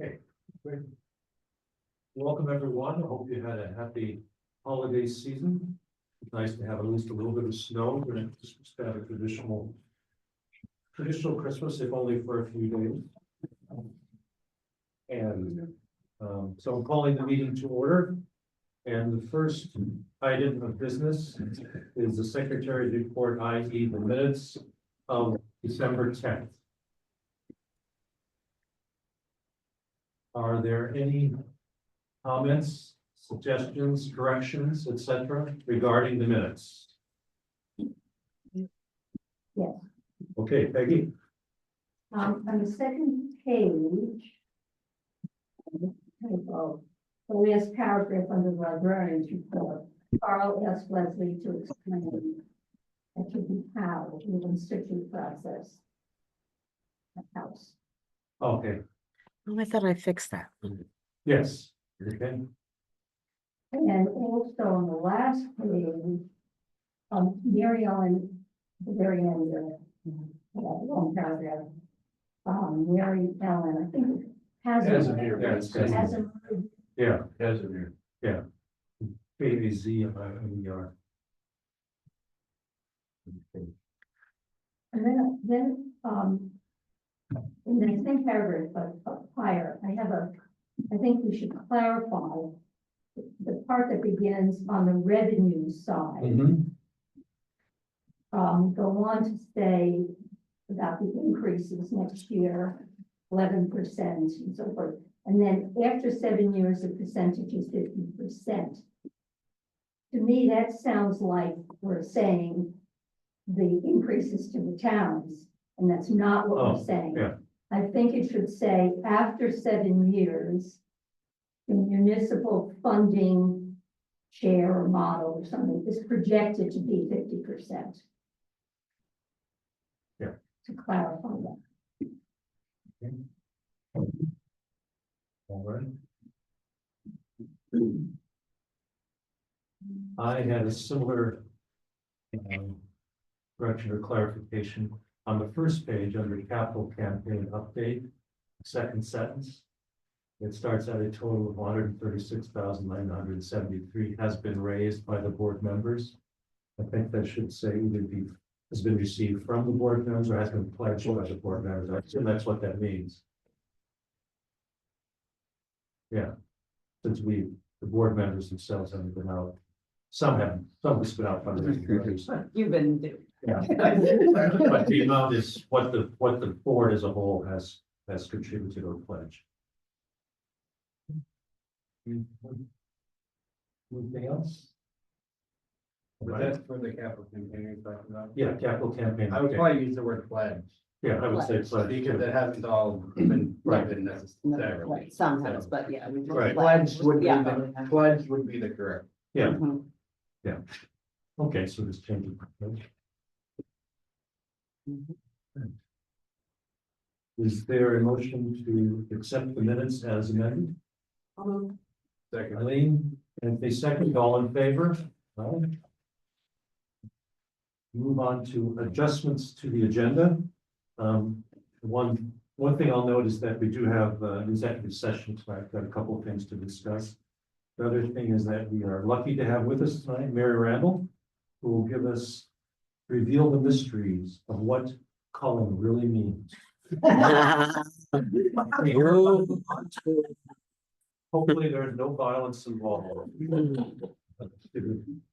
Okay, great. Welcome, everyone. I hope you had a happy holiday season. It's nice to have at least a little bit of snow, but it's just have a traditional Christmas, if only for a few days. And so I'm calling the meeting to order. And the first item of business is the secretary's report, i.e. the minutes of December 10th. Are there any comments, suggestions, corrections, etc. regarding the minutes? Yes. Okay, Peggy. On the second page, the last paragraph under the librarian's report, Carl asked Leslie to explain that should be how the institute process. House. Okay, Oh, I thought I fixed that. yes, okay, And also on the last page, Mary Ellen, the very end of that long paragraph, Mary Ellen, I think Casimir, yes, Casimir. Yeah, Casimir. yeah. KAZMIR. And then, in the same paragraph, but prior, I think we should clarify the part that begins on the revenue side. Mm-hmm. Go on to say about the increases next year, 11% and so forth. And then after 7 years, the percentage is 50%. To me, that sounds like we're saying the increases to the towns, and that's not what we're saying. Yeah. I think it should say after 7 years, the municipal funding share or model or something is projected to be 50%. Yeah. To clarify that. Okay. All right. I had a similar correction or clarification on the first page under capital campaign update, second sentence. It starts at a total of 136,973 has been raised by the board members. I think that should say either has been received from the board members or has been pledged by the board members. I assume that's what that means. Yeah, since the board members themselves haven't been out. Some have been out fundraising. You've been doing. Yeah. But the amount is what the board as a whole has contributed or pledged. Anything else? But that's for the capital campaign you're talking about. Yeah, capital campaign. I would probably use the word pledge, Yeah, I would say pledge. because it hasn't all been proven necessarily. Right, some has, but yeah. we just Right. Pledge would be Yeah, the, probably have. pledge would be the correct. Yeah, Mhm. okay, so this changes. Is there a motion to accept the minutes as amended? Second. Eileen, and the second, all in favor? Aye. Move on to adjustments to the agenda. One thing I'll note is that we do have an executive session tonight. I've got a couple of things to discuss. The other thing is that we are lucky to have with us tonight Mary Randall, who will reveal the mysteries of what culling really means. Hopefully there's no violence involved.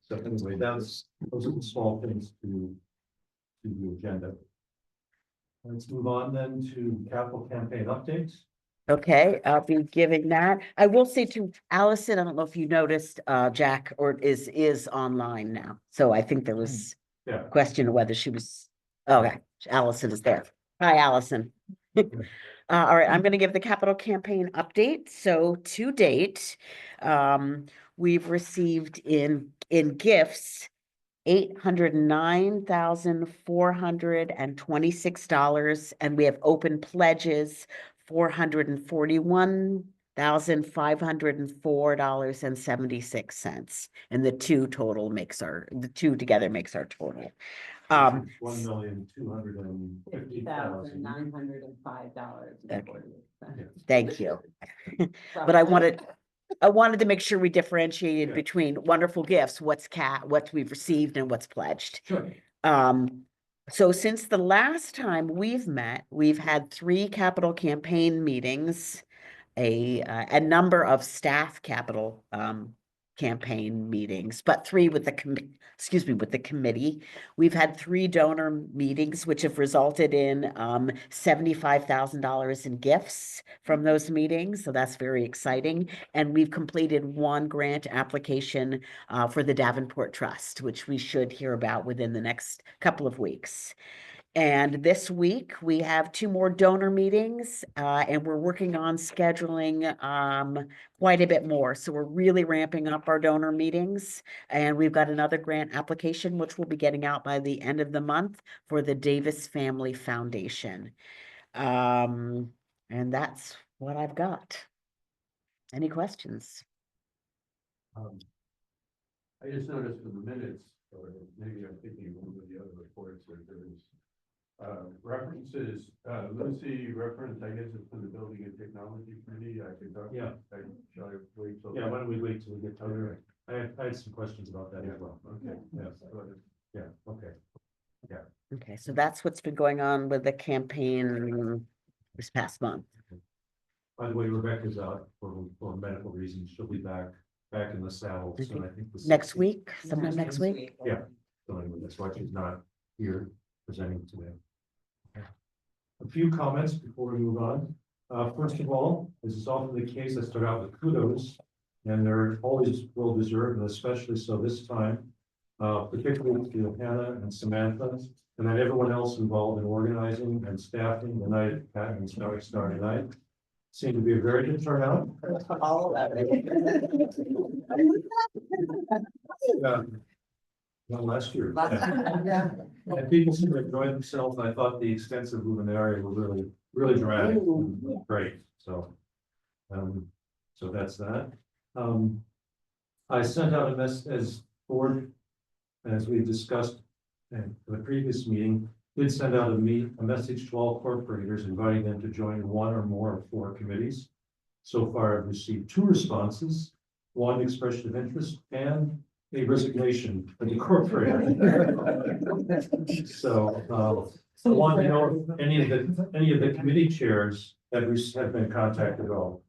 So anyway, those are the small things to the agenda. Let's move on then to capital campaign updates. Okay, I'll be giving that. I will say to Allison, I don't know if you noticed, Jack or is online now. So I think there was Yeah. a question of whether she was, okay, Allison is there. Hi, Allison. All right, I'm going to give the capital campaign update. So to date, we've received in gifts $809,426, and we have open pledges $441,504.76, and the two together makes our total. Um, $50,905. Thank you. But I wanted to make sure we differentiated Yeah. between wonderful gifts, what we've received and what's pledged. Sure. So since the last time we've met, we've had 3 capital campaign meetings, a number of staff capital campaign meetings, but 3 with the committee. We've had 3 donor meetings, which have resulted in $75,000 in gifts from those meetings. So that's very exciting. And we've completed 1 grant application for the Davenport Trust, which we should hear about within the next couple of weeks. And this week, we have 2 more donor meetings, and we're working on scheduling quite a bit more. So we're really ramping up our donor meetings. And we've got another grant application, which we'll be getting out by the end of the month for the Davis Family Foundation. And that's what I've got. Any questions? I just noticed in the minutes, or maybe I'm thinking of one of the other reports, that there was references, Lucy referenced, I guess it's for the Building and Technology Committee, I could talk. Yeah. Shall I wait till? Yeah, why don't we wait till we get to it? I had some questions about that as well. Okay, Yeah, go ahead. yeah, okay. Okay, so that's what's been going on with the campaign this past month. By the way, Rebecca's out for medical reasons. She'll be back in the saddle soon, I think. Next 16th. week, sometime next week. Yeah. So anyway, that's why she's not here presenting today. A few comments before we move on. First of all, as is often the case, I start out with kudos, and they're always well deserved, and especially so this time, particularly to Hannah and Samantha, and then everyone else involved in organizing and staffing the night at Pat and Starry Night. Seemed to be a very good turnout. All of it. Yeah. Well, last year. Yeah. And people seem to enjoy themselves. I thought the extensive luminaria were really dramatic, and great, so. So that's that. I sent out a message as board, as we discussed in the previous meeting, did send out a message to all corporators inviting them to join 1 or more of 4 committees. So far, I've received 2 responses, 1 expression of interest and a resignation of the corporator. So, I want to know if any of the committee chairs have been contacted at all.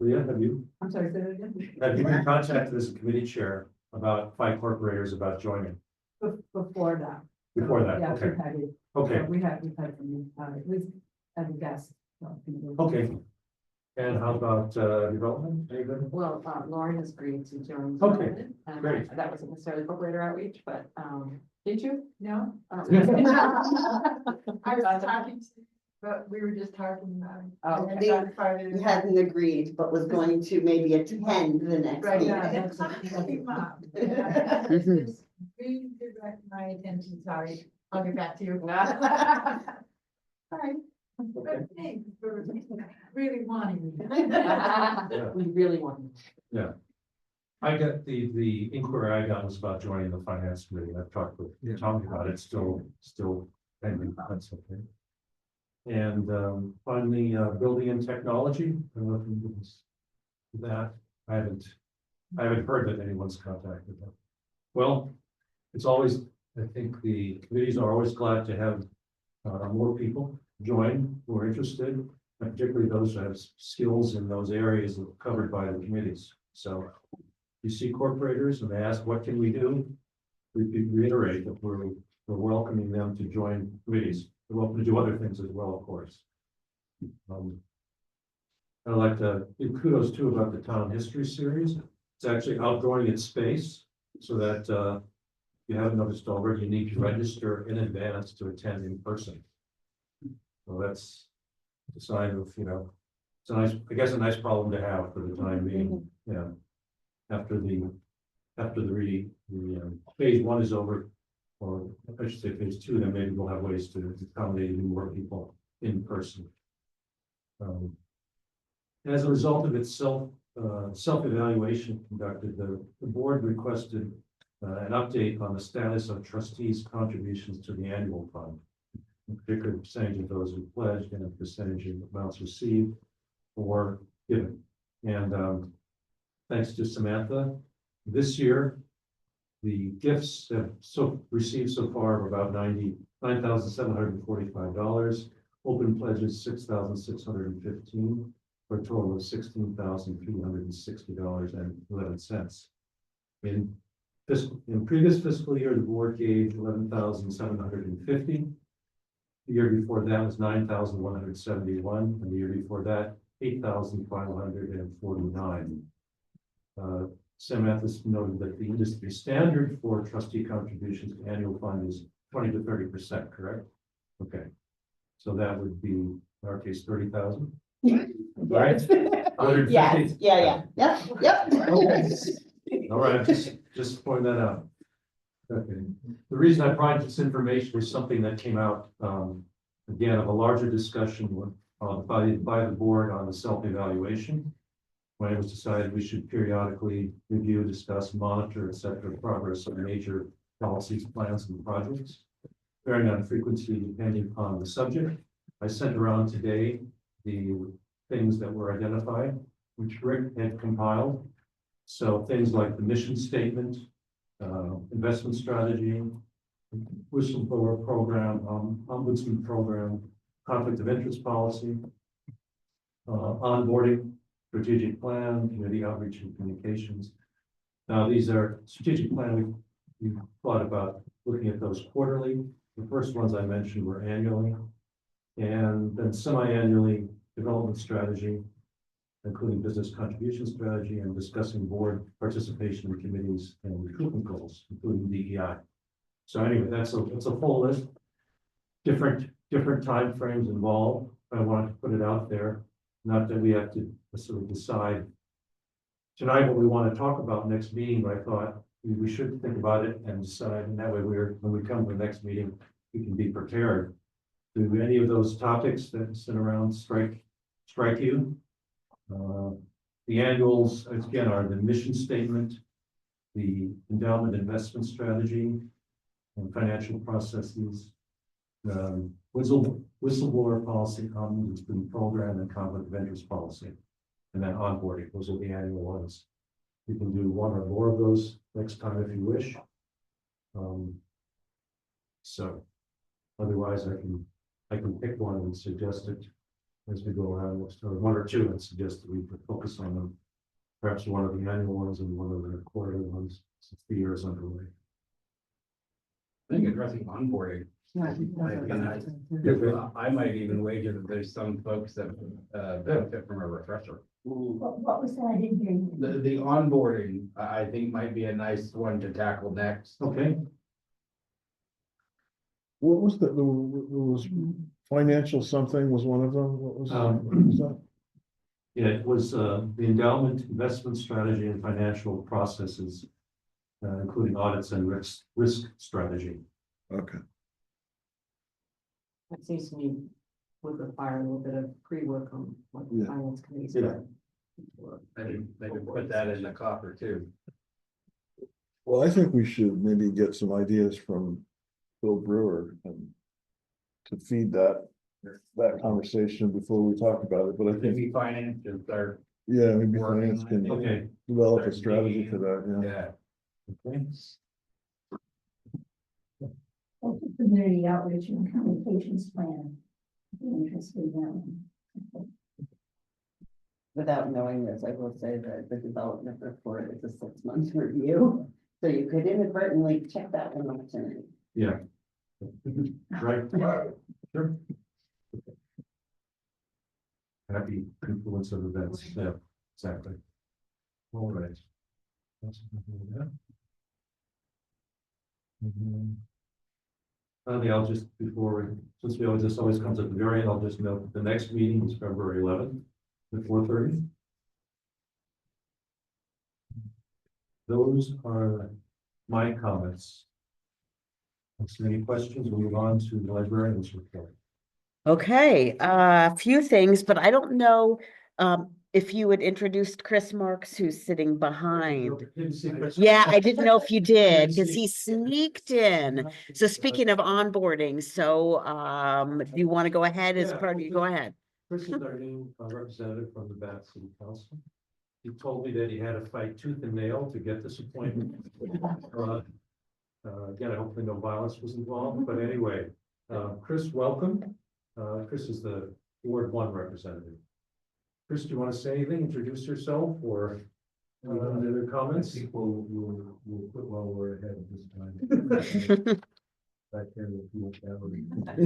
Leah, have you I'm sorry, say that again? been contacted as a committee chair about 5 corporators about joining Before that. before that? Yeah, Okay, we've had it. okay, We've had some, at least as a guest. So, okay. And how about development? Anybody? Well, Lauren has agreed to join. Okay, development, and great. That wasn't necessarily corporate outreach, but, did you? No. I was talking, but we were just talking about it. Oh, And okay. I thought Friday He was- hadn't agreed, but was going to maybe attend the next Right, meeting. yeah, that's- that's came up. Mhm. Just really direct my attention, sorry, I'll get back to you. Sorry. But thanks for really wanting me. We really want. I got the inquiry I got was about joining the finance committee. I've talked with Tommy about it, still pending. That's okay. And finally, building and technology. I don't know if you can that. I haven't heard that anyone's contacted them. Well, it's always, I think the committees are always glad to have more people join who are interested, and particularly those who have skills in those areas covered by the committees. So you see corporators and they ask, what can we do? We reiterate that we're welcoming them to join committees. We're welcome to do other things as well, of course. I'd like to give kudos too about the town history series. It's actually outgrowing its space so that if you haven't noticed already, you need to register in advance to attend in person. So that's a sign of, it's a nice, I guess, a nice problem to have for the time being, after the phase 1 is over, or I should say phase 2, then maybe we'll have ways to accommodate even more people in person. As a result of its self-evaluation conducted, the board requested an update on the status of trustees' contributions to the annual fund. In particular, percentage of those who pledged and a percentage of amounts received or given. And thanks to Samantha, this year, the gifts have received so far are about $99,745. Open pledges $6,615 for a total of $16,360.11. In previous fiscal year, the board gave $11,750. The year before that was $9,171, and the year before that, $8,549. Samantha noted that the industry standard for trustee contributions to annual fund is 20 to 30%, correct? Okay. So that would be, in our case, 30,000. Right? Yes, yeah, yep. Okay. All right, just point that out. Okay. The reason I provided this information is something that came out, again, of a larger discussion by the board on the self-evaluation. When it was decided we should periodically review, discuss, monitor, etc., progress of major policies, plans, and projects, varying on frequency depending upon the subject. I sent around today the things that were identified, which Rick had compiled. So things like the mission statement, investment strategy, whistleblower program, ombudsman program, conflict of interest policy, onboarding, strategic plan, community outreach and communications. Now, these are strategic plan. We thought about looking at those quarterly. The first ones I mentioned were annually, and then semi-annually development strategy, including business contribution strategy and discussing board participation in committees and recruitment goals, including DEI. So anyway, that's a full list. Different timeframes involved. I wanted to put it out there. Not that we have to sort of decide tonight what we want to talk about next meeting, but I thought we should think about it and decide, and that way when we come to the next meeting, we can be prepared. Do any of those topics that sit around strike you? The annuals, again, are the mission statement, the endowment investment strategy, and financial processes, whistleblower policy, ombudsman program, and conflict of interest policy, and then onboarding. Those are the annual ones. You can do one or more of those next time if you wish. So otherwise, I can pick one and suggest it as we go around, or one or two, and suggest that we focus on them. Perhaps one of the annual ones and one of the quarterly ones, since the year is underway. I think addressing onboarding. I might even wager that there's some folks that benefit from a refresher. What was that? I didn't hear you. The onboarding, I think might be a nice one to tackle next. Okay. What was the, there was financial something was one of them, what was that? Yeah, it was the endowment investment strategy and financial processes, including audits and risk strategy. Okay, That seems to me would require a little bit of pre-work on what the Yeah. finance committee's. Yeah. Maybe put that in the coffer too. well, I think we should maybe get some ideas from Bill Brewer and to feed that conversation before we talk about it, but I think, Maybe finance should start. yeah, maybe working finance on can it. Okay. develop a strategy for that, yeah. Yeah. Okay. What's the community outreach and communications plan? Be interested in that one. Without knowing this, I will say that the development report is a 6-month review. So you could inadvertently check that one off tonight. Yeah. Right. Sure. Happy confluence of events. Yeah, exactly. All right. Finally, I'll just, since this always comes at the very end, I'll just note that the next meeting is February 11th at 4:30. Those are my comments. Any questions? We'll move on to the librarian's report. Okay, a few things, but I don't know, if you had introduced Chris Marks, who's sitting behind. Didn't see Chris. Yeah, I didn't know if you did, because see. he sneaked in. So speaking of onboarding, so do you want to go ahead as Yeah, part of you? Go ahead. Chris is our new representative from the Bath City Council. He told me that he had to fight tooth and nail to get this appointment. Again, hopefully no violence was involved, but anyway, Chris, welcome. Chris is the Ward 1 representative. Chris, do you want to say anything? Introduce yourself or any other comments? We'll quit while we're ahead of this time. Back there, if you want that.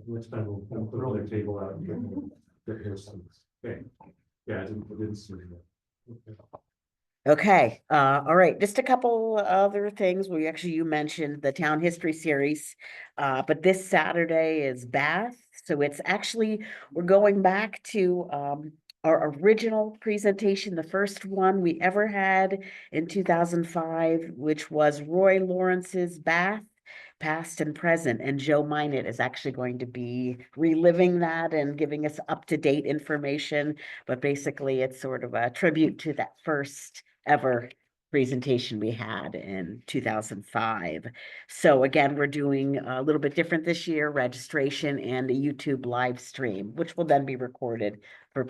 Next time we'll put another table out and get those things. Okay. Yeah, I didn't see that. Okay. Okay, all right, just a couple other things. You mentioned the town history series. But this Saturday is Bath, so it's actually, we're going back to our original presentation, the first one we ever had in 2005, which was Roy Lawrence's Bath, Past and Present, and Joe Minot is actually going to be reliving that and giving us up-to-date information. But basically, it's sort of a tribute to that first ever presentation we had in 2005. So again, we're doing a little bit different this year, registration and a YouTube live stream, which will then be recorded for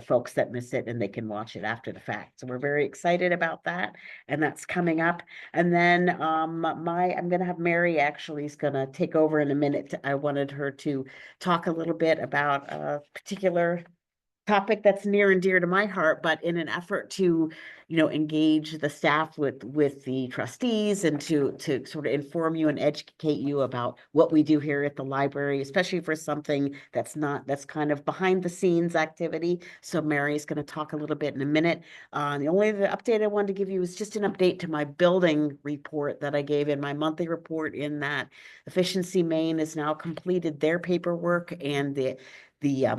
folks that miss it, and they can watch it after the fact. So we're very excited about that, and that's coming up. And then I'm gonna have Mary actually is gonna take over in a minute. I wanted her to talk a little bit about a particular topic that's near and dear to my heart, but in an effort to, engage the staff with the trustees and to sort of inform you and educate you about what we do here at the library, especially for something that's kind of behind the scenes activity. So Mary's going to talk a little bit in a minute. The only other update I wanted to give you is just an update to my building report that I gave in my monthly report, in that Efficiency Maine has now completed their paperwork, and the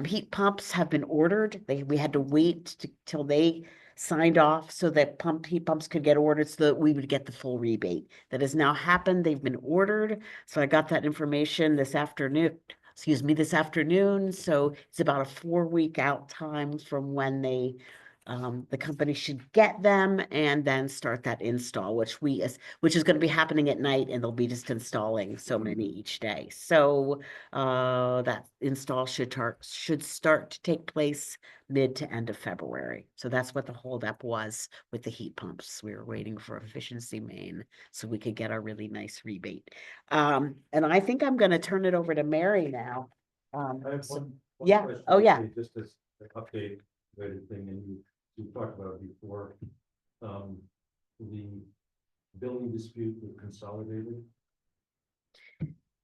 heat pumps have been ordered. We had to wait till they signed off so that heat pumps could get ordered so that we would get the full rebate. That has now happened. They've been ordered. So I got that information this afternoon. So it's about a 4-week out time from when the company should get them and then start that install, which is going to be happening at night, and they'll be just installing so many each day. So that install should start to take place mid to end of February. So that's what the holdup was with the heat pumps. We were waiting for Efficiency Maine so we could get our really nice rebate. And I think I'm going to turn it over to Mary now. I have So- one yeah. question, Oh, yeah. actually, just as an update related thing, and you talked about it before. The billing dispute with Consolidated.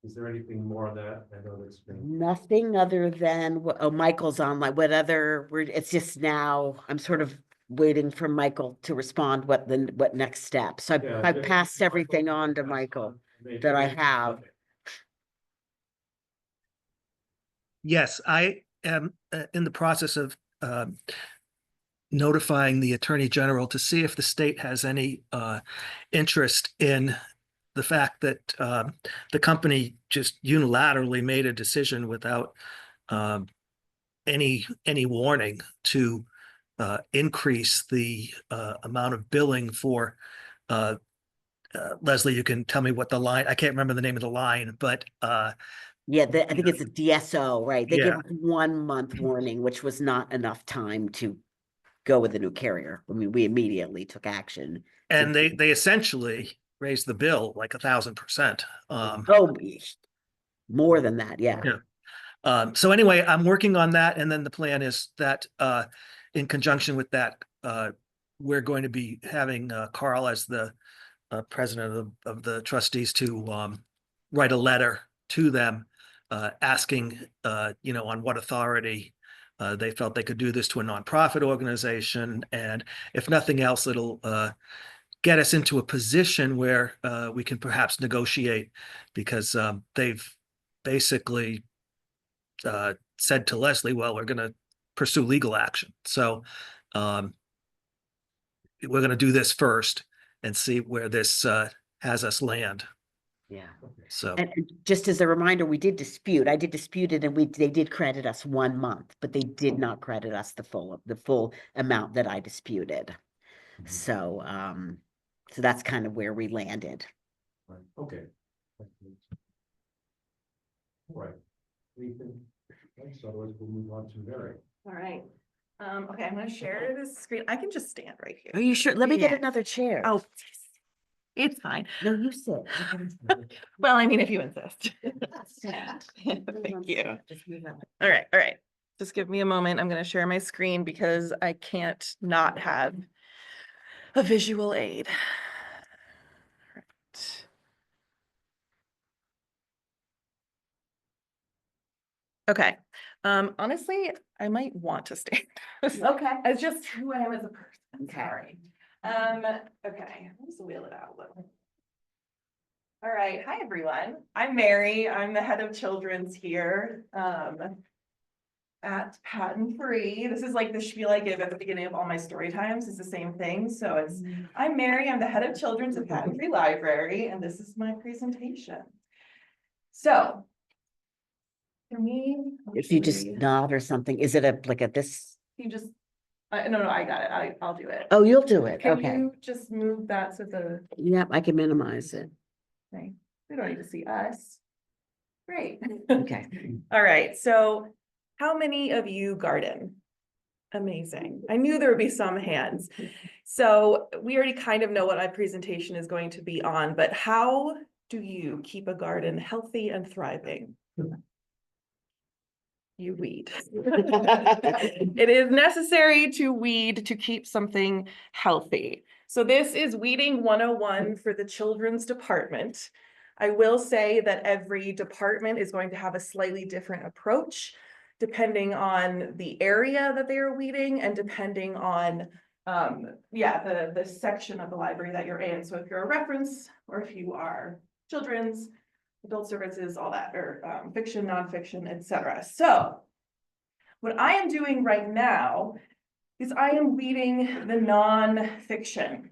Is there anything more on that? I know that's been. Nothing other than, Michael's online, it's just now, I'm sort of waiting for Michael to respond what next steps. So Yeah, I just- passed everything on to That's Michael fine. Maybe- that I maybe- have. okay. Yes, I am in the process of notifying the Attorney General to see if the state has any interest in the fact that the company just unilaterally made a decision without any warning to increase the amount of billing for Leslie, you can tell me what the line, I can't remember the name of the line, but Yeah, I think it's a DSO, right? They give Yeah. 1 month warning, which was not enough time to go with a new carrier. I mean, we immediately took action. and they essentially raised the bill like 1,000%. Oh, more than that, yeah. Yeah. So anyway, I'm working on that, and then the plan is that in conjunction with that, we're going to be having Carl as the president of the trustees to write a letter to them asking, on what authority they felt they could do this to a nonprofit organization, and if nothing else, it'll get us into a position where we can perhaps negotiate, because they've basically said to Leslie, well, we're going to pursue legal action. So we're going to do this first and see where this has us land. Yeah. So, And just as a reminder, I did dispute it and they did credit us 1 month, but they did not credit us the full amount that I disputed. So, so that's kind of where we landed. Right, okay. All right. Anything else? Otherwise, we'll move on to Mary. All right. Okay, I'm gonna share this screen. I can just stand right here. Are you sure? Let me get Yeah. another chair. Oh, it's fine. No, you sit. Well, I mean, if you insist. Thank you. Just move on. All right, all right. Just give me a moment. I'm gonna share my screen because I can't not have a visual aid. Right. Okay, honestly, I might want to stand. Okay. It's just who I am as a person, Okay. sorry. Okay, let's wheel it out a little. All right, hi everyone. I'm Mary. I'm the head of children's here at Patent Free. This is like the spiel I give at the beginning of all my story times. It's the same thing. So it's, I'm Mary. I'm the head of children's at Patent Free Library, and this is my presentation. So can we? If you just actually- nod or something, is it like this? You just, no, I got it. I'll do it. Oh, you'll do it. Can Okay. you just move that so the Yep, I can minimize it. thing, we don't need to see us. Great. Okay. All right, so how many of you garden? Amazing. I knew there would be some hands. So we already kind of know what my presentation is going to be on, but how do you keep a garden healthy and thriving? You weed. It is necessary to weed to keep something healthy. So this is Weeding 101 for the children's department. I will say that every department is going to have a slightly different approach depending on the area that they are weeding and depending on the section of the library that you're in. So if you're a reference or if you are children's, adult services, all that, or fiction, nonfiction, etc. So what I am doing right now is I am weeding the nonfiction.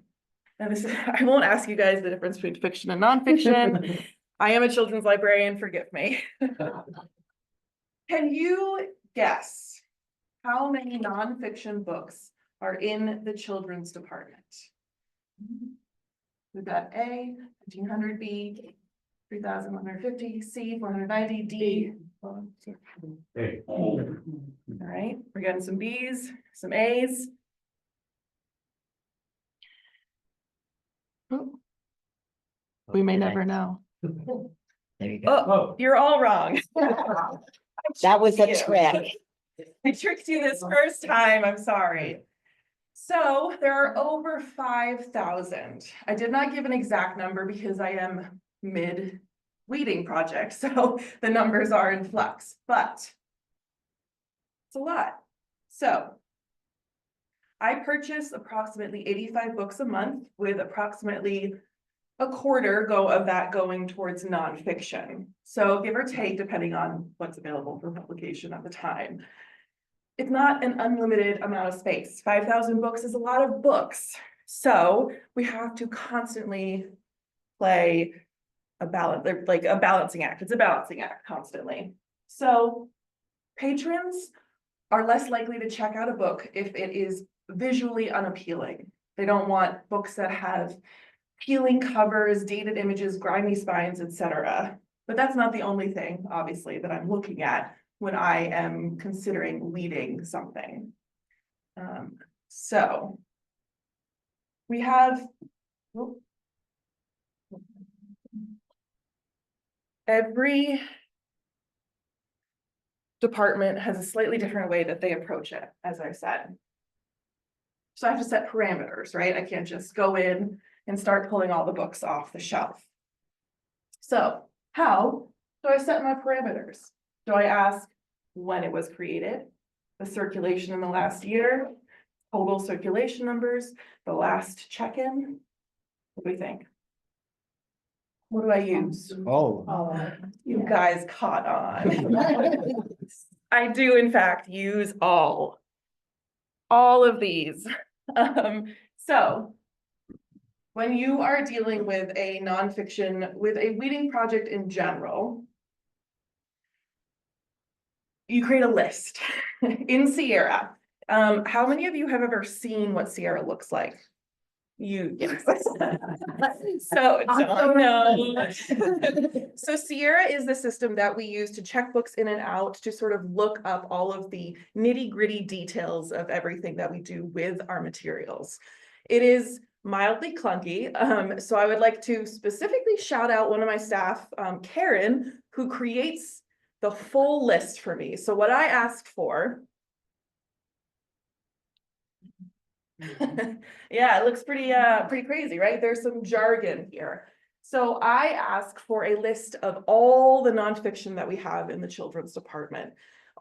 And this is, I won't ask you guys the difference between fiction and nonfiction. I am a children's librarian, forgive me. Can you guess how many nonfiction books are in the children's department? We've got A, 1500, B, 3150, C, 490, D. Hey. All right, we're getting some Bs, some As. Oh, we may never know. There you go. Oh, you're all wrong. That was a You. trick. I tricked you this first time, I'm sorry. So there are over 5,000. I did not give an exact number because I am mid weeding project, so the numbers are in flux, but it's a lot. So I purchase approximately 85 books a month with approximately a quarter of that going towards nonfiction. So give or take, depending on what's available for publication at the time. It's not an unlimited amount of space. 5,000 books is a lot of books. So we have to constantly play a balance, like a balancing act. It's a balancing act constantly. So patrons are less likely to check out a book if it is visually unappealing. They don't want books that have peeling covers, dated images, grimy spines, etc. But that's not the only thing, obviously, that I'm looking at when I am considering weeding something. So we have every department has a slightly different way that they approach it, as I said. So I have to set parameters, right? I can't just go in and start pulling all the books off the shelf. So how do I set my parameters? Do I ask when it was created, the circulation in the last year, total circulation numbers, the last check-in? What do we think? What do I use? Oh, You guys caught on. I do in fact use all of these. So when you are dealing with a nonfiction, with a weeding project in general, you create a list in Sierra. How many of you have ever seen what Sierra looks like? You, yes. So, John, no. So Sierra is the system that we use to check books in and out, to sort of look up all of the nitty-gritty details of everything that we do with our materials. It is mildly clunky, so I would like to specifically shout out one of my staff, Karen, who creates the full list for me. So what I asked for, yeah, it looks pretty crazy, right? There's some jargon here. So I ask for a list of all the nonfiction that we have in the children's department,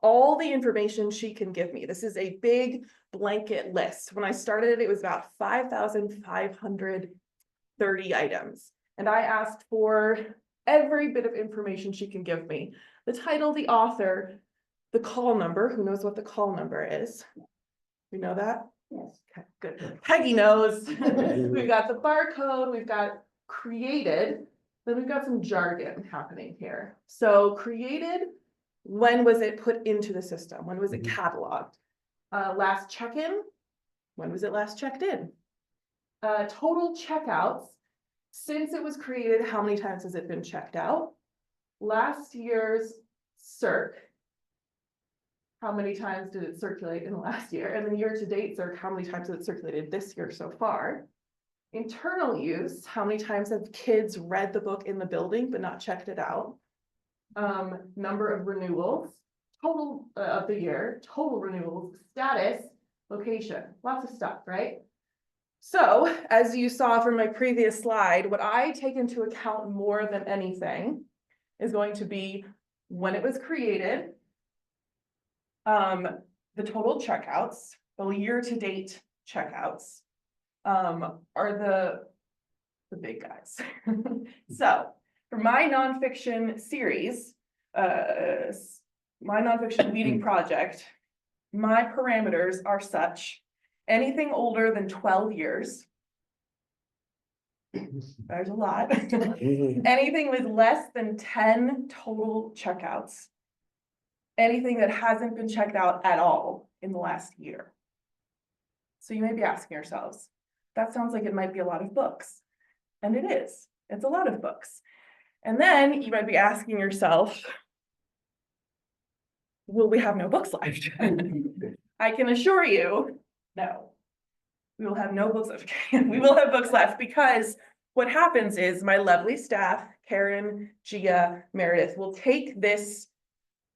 all the information she can give me. This is a big blanket list. When I started, it was about 5,530 items. And I asked for every bit of information she can give me. The title, the author, the call number. Who knows what the call number is? We know that? Yes. Okay, good. Peggy knows. We've got the barcode, we've got created, then we've got some jargon happening here. So created, when was it put into the system? When was it cataloged? Last check-in, when was it last checked in? Total checkouts, since it was created, how many times has it been checked out? Last year's circ, how many times did it circulate in the last year? And then year-to-date circ, how many times has it circulated this year so far? Internal use, how many times have kids read the book in the building but not checked it out? Number of renewals, total of the year, total renewals, status, location, lots of stuff, right? So as you saw from my previous slide, what I take into account more than anything is going to be when it was created, the total checkouts, the year-to-date checkouts, are the big guys. So for my nonfiction series, my nonfiction weeding project, my parameters are such: anything older than 12 years, there's a lot. Anything with less than 10 total checkouts, anything that hasn't been checked out at all in the last year. So you may be asking yourselves, that sounds like it might be a lot of books. And it is, it's a lot of books. And then you might be asking yourself, will we have no books left? I can assure you, no. We will have no books left. We will have books left, because what happens is my lovely staff, Karen, Gia, Meredith, will take this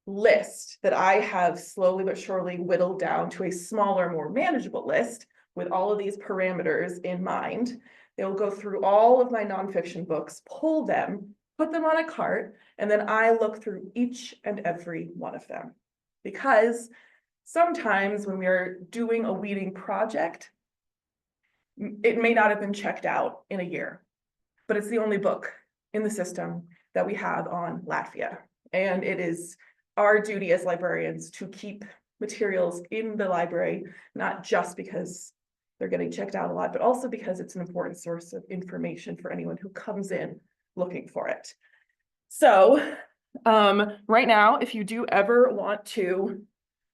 list that I have slowly but surely whittled down to a smaller, more manageable list with all of these parameters in mind. They'll go through all of my nonfiction books, pull them, put them on a cart, and then I look through each and every one of them. Because sometimes when we are doing a weeding project, it may not have been checked out in a year, but it's the only book in the system that we have on Latvia. And it is our duty as librarians to keep materials in the library, not just because they're getting checked out a lot, but also because it's an important source of information for anyone who comes in looking for it. So right now, if you do ever want to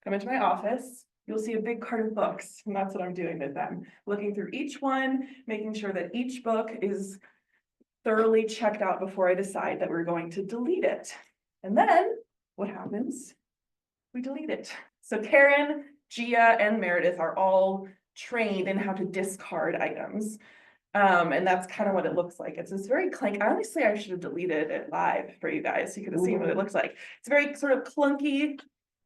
come into my office, you'll see a big cart of books, and that's what I'm doing with them. Looking through each one, making sure that each book is thoroughly checked out before I decide that we're going to delete it. And then what happens? We delete it. So Karen, Gia, and Meredith are all trained in how to discard items. And that's kind of what it looks like. It's this very clank. Honestly, I should have deleted it live for you guys. So you could have seen what it looks like. It's a very sort of clunky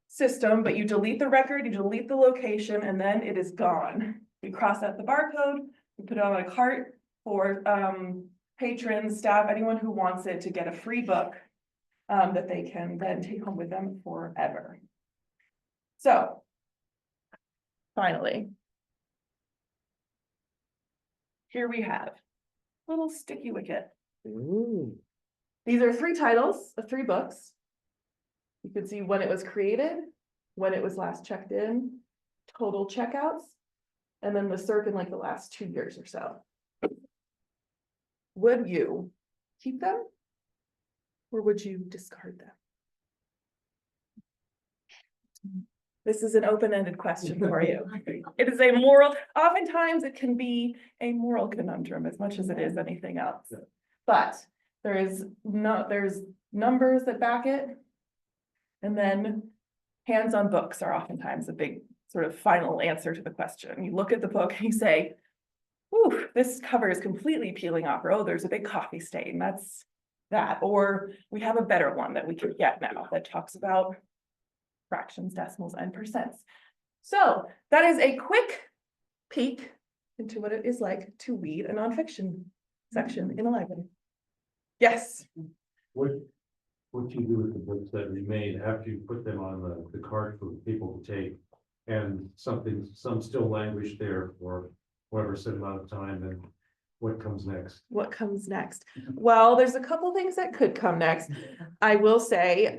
system, but you delete the record, you delete the location, and then it is gone. We cross out the barcode, we put it on a cart for patrons, staff, anyone who wants it to get a free book that they can then take home with them forever. So, finally, here we have a little sticky wicket. Ooh. These are 3 titles of 3 books. You can see when it was created, when it was last checked in, total checkouts, and then the circ in like the last 2 years or so. would you keep them? Or would you discard them? This is an open-ended question for you. It is a moral, oftentimes it can be a moral conundrum as much as it is anything else. But there's numbers that back it. And then hands on books are oftentimes a big sort of final answer to the question. You look at the book and you say, "Ooh, this cover is completely peeling off," or "Oh, there's a big coffee stain." That's that. Or we have a better one that we can get now that talks about fractions, decimals, and percents. So that is a quick peek into what it is like to read a nonfiction section in a library. Yes. What do you do with the books that remain after you put them on the cart for people to take? And some still languish there for whatever set amount of time, and what comes next? What comes next? Well, there's a couple things that could come next. I will say,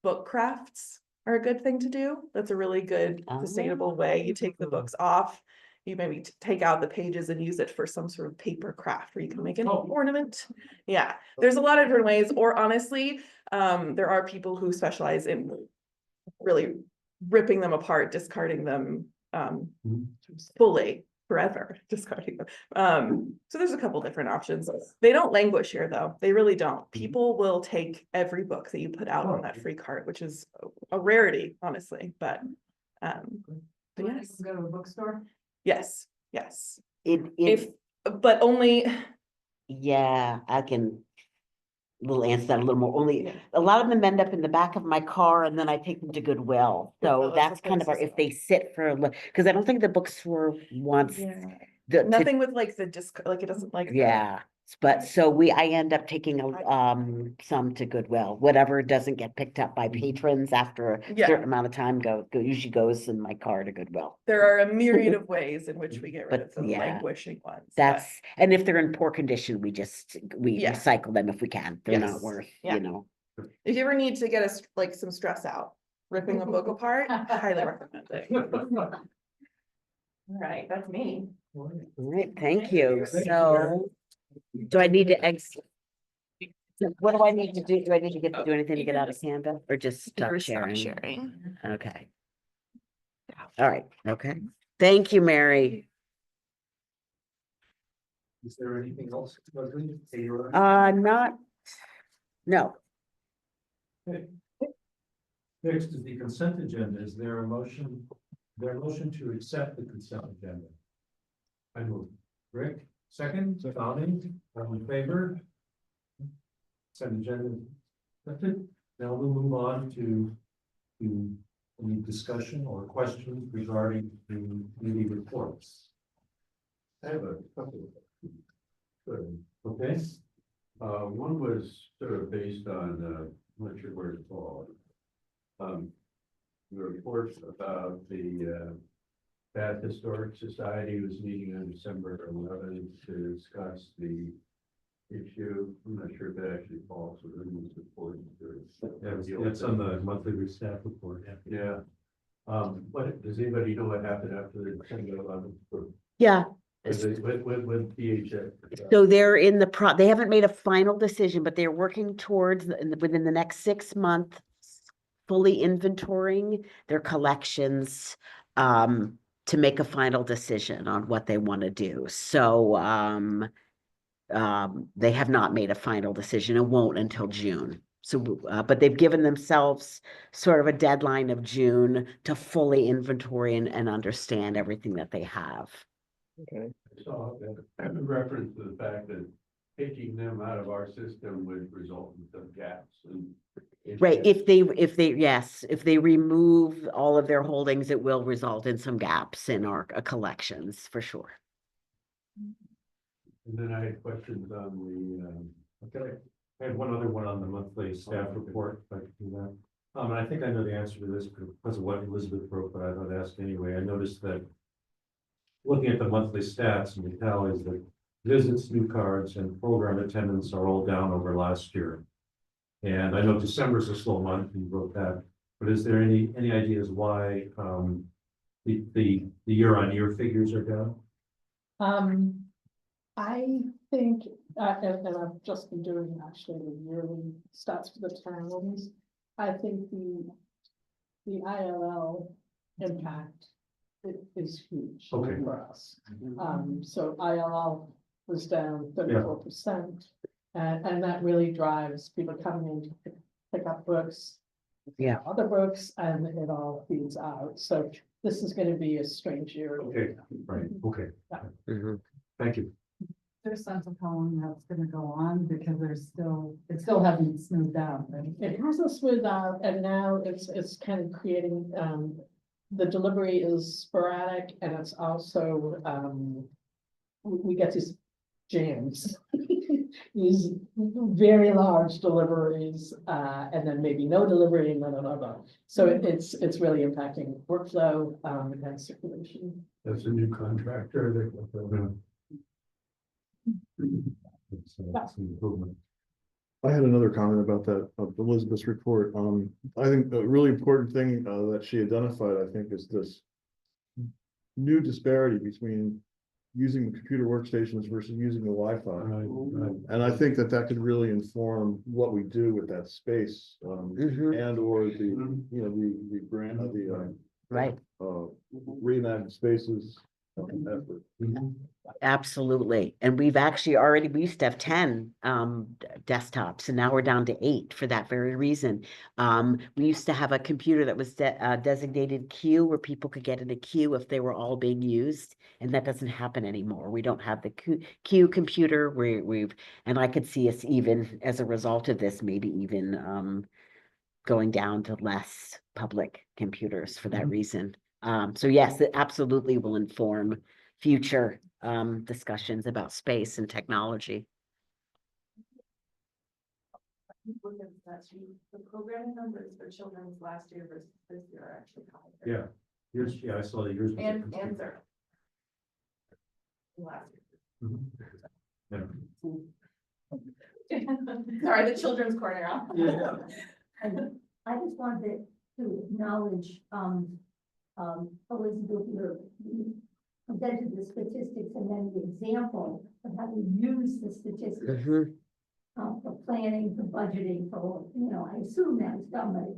book crafts are a good thing to do. That's a really good sustainable way. You take the books off, you maybe take out the pages and use it for some sort of paper craft where you can make an ornament. Yeah, there's a lot of different ways, or honestly, there are people who specialize in really ripping them apart, discarding them fully, forever, discarding them. So there's a couple different options. They don't languish here though. They really don't. People will take every book that you put out on that free cart, which is a rarity, honestly, but yes. Go to a bookstore. Yes, If, but only, yeah, I can. We'll answer that a little more. Only a lot of them end up in the back of my car and then I take them to Goodwill. So Oh, that's that's kind of our, places. if they sit for, because I don't think the bookstore wants. yeah, nothing with like the disc, like it doesn't like. Yeah, but so I end up taking some to Goodwill, whatever doesn't get picked up by patrons after a Yeah. certain amount of time usually goes in my car to Goodwill. There are a myriad of ways in which we get rid of But the yeah, languishing ones. That's, and if they're in poor condition, we Yeah. recycle them if we can. They're Yes. not worth, Yeah. you know. If you ever need to get us like some stress out, ripping a book apart, highly recommend it. All right, that's me. All right, thank you. So do I need to what do I need to do? Do I need to do anything to get out of Canva or just stop sharing? Okay. All right, okay. Thank you, Mary. Is there anything else, Leslie? No. Okay. Next is the consent agenda. Is there a motion to accept the consent agenda? I move. Rick, second, Tommy, all in favor? Consent agenda. That's it. Now we'll move on to any discussion or questions regarding the committee reports. I have a couple. Good. Okay, One was sort of based on, I'm not sure where it's called. The reports about the Bath Historic Society was meeting on December 11th to discuss the issue. I'm not sure if that actually falls within this report. that's on the monthly staff report. Yeah. But does anybody know what happened after the December 11th? Yeah. With DHS? So they're in they haven't made a final decision, but they're working towards within the next 6 months, fully inventorying their collections, to make a final decision on what they want to do. So, they have not made a final decision and won't until June. So, but they've given themselves sort of a deadline of June to fully inventory and understand everything that they have. I saw that reference to the fact that taking them out of our system would result in some gaps and. Right, if they remove all of their holdings, it will result in some gaps in our collections, for sure. And then I had questions on Okay, I had one other one on the monthly staff report, if I could do that. And I think I know the answer to this because of what Elizabeth wrote, but I thought I'd ask anyway. I noticed that looking at the monthly stats, and the tell is that visits, new cards, and program attendance are all down over last year. And I know December's a slow month, you wrote that, but is there any ideas why the year-on-year figures are down? I think And I've just been doing actually the yearly stats for the towns. I think the ILL impact is huge Okay. for us. So ILL was down 34%. And that really drives people coming in to pick up books. Yeah. Other books, and it all feeds out. So this is gonna be a strange year. Okay, right, okay, Mhm. thank you. There's sense of how long that's gonna go on, because it still hasn't smoothed out, right? It hasn't smoothed out, and now it's kind of creating, the delivery is sporadic, and it's also, we get these jams. These very large deliveries, and then maybe no delivery, and then another. So it's really impacting workflow, and circulation. That's a new contractor that. It's an improvement. I had another comment about that, of Elizabeth's report. I think a really important thing, that she identified, I think, is this new disparity between using the computer workstations versus using the Wi-Fi. Right. And I think that that could really inform what we do with that space, Mhm. and or the, you know, the grant of the, Right, reimagined spaces effort. absolutely. And we've actually already, we used to have 10 desktops, and now we're down to 8 for that very reason. We used to have a computer that was designated queue, where people could get in a queue if they were all being used, and that doesn't happen anymore. We don't have the queue computer. And I could see us, even as a result of this, maybe even going down to less public computers for that reason. So yes, it absolutely will inform future discussions about space and technology. Look at that sheet. The programming numbers for children's last year versus this year are actually higher. Yeah, yours, yeah, I saw that yours. was a And computer. Zara. Last Mhm. Yeah. year. Sorry, the children's corner. And I just wanted to acknowledge, Elizabeth, you presented the statistics and then the example of how you use the statistics. Mhm. For planning, for budgeting, for, you know, I assume that's done, but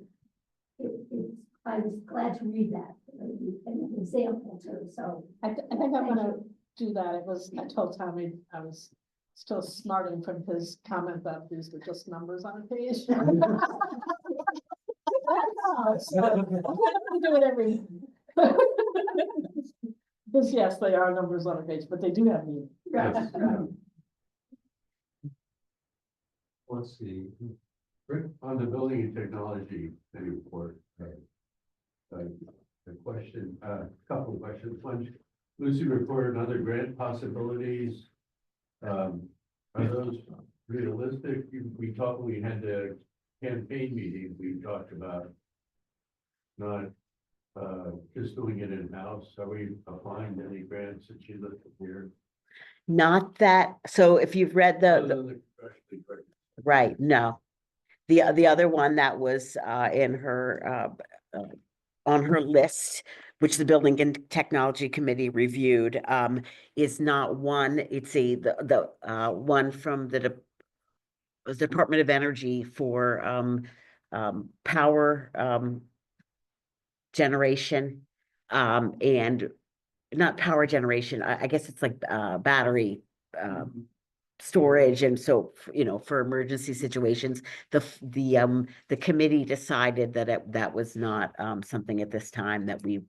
I was glad to read that, an example too, so. I think I'm gonna do that. I told Tommy I was still smarting from his comment that these were just numbers on a page. So, I'm gonna do it every. Because yes, they are numbers on a page, but they do have meaning. Yes. Let's see. Rick, on the building and technology report, the question, couple of questions. One, Lucy reported other grant possibilities. Are those realistic? We talked, we had the campaign meeting, we talked about not just doing it in-house. Are we applying to any grants that you looked at here? Not that, so if you've read the Other than professionally trained? right, no. The other one that was in her on her list, which the Building and Technology Committee reviewed, is not one. It's the one from the Department of Energy for power generation, and not power generation. I guess it's like battery storage, and so you know, for emergency situations, the committee decided that that was not something at this time that we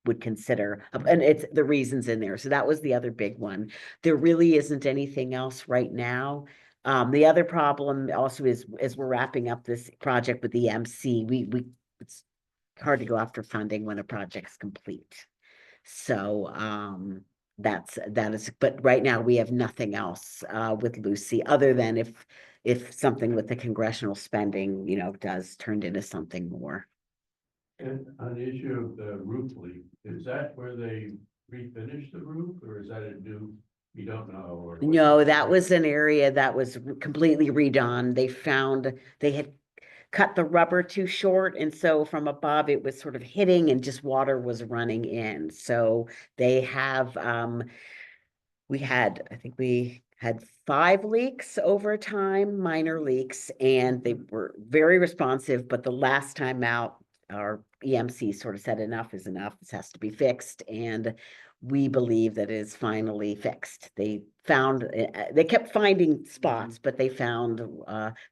would consider, and it's the reasons in there. So that was the other big one. There really isn't anything else right now. The other problem also is, as we're wrapping up this project with the MC, it's hard to go after funding when a project's complete. So that is, but right now we have nothing else with Lucy, other than if something with the congressional spending, you know, does turn into something more. And on the issue of the roof leak, is that where they refinished the roof, or is that a new, you don't know? Or No, that was an area that was completely redone. They had cut the rubber too short, and so from above it was sort of hitting and just water was running in. So they have I think we had 5 leaks over time, minor leaks, and they were very responsive, but the last time out, our EMC sort of said enough is enough, this has to be fixed, and we believe that it is finally fixed. They found, they kept finding spots, but they found,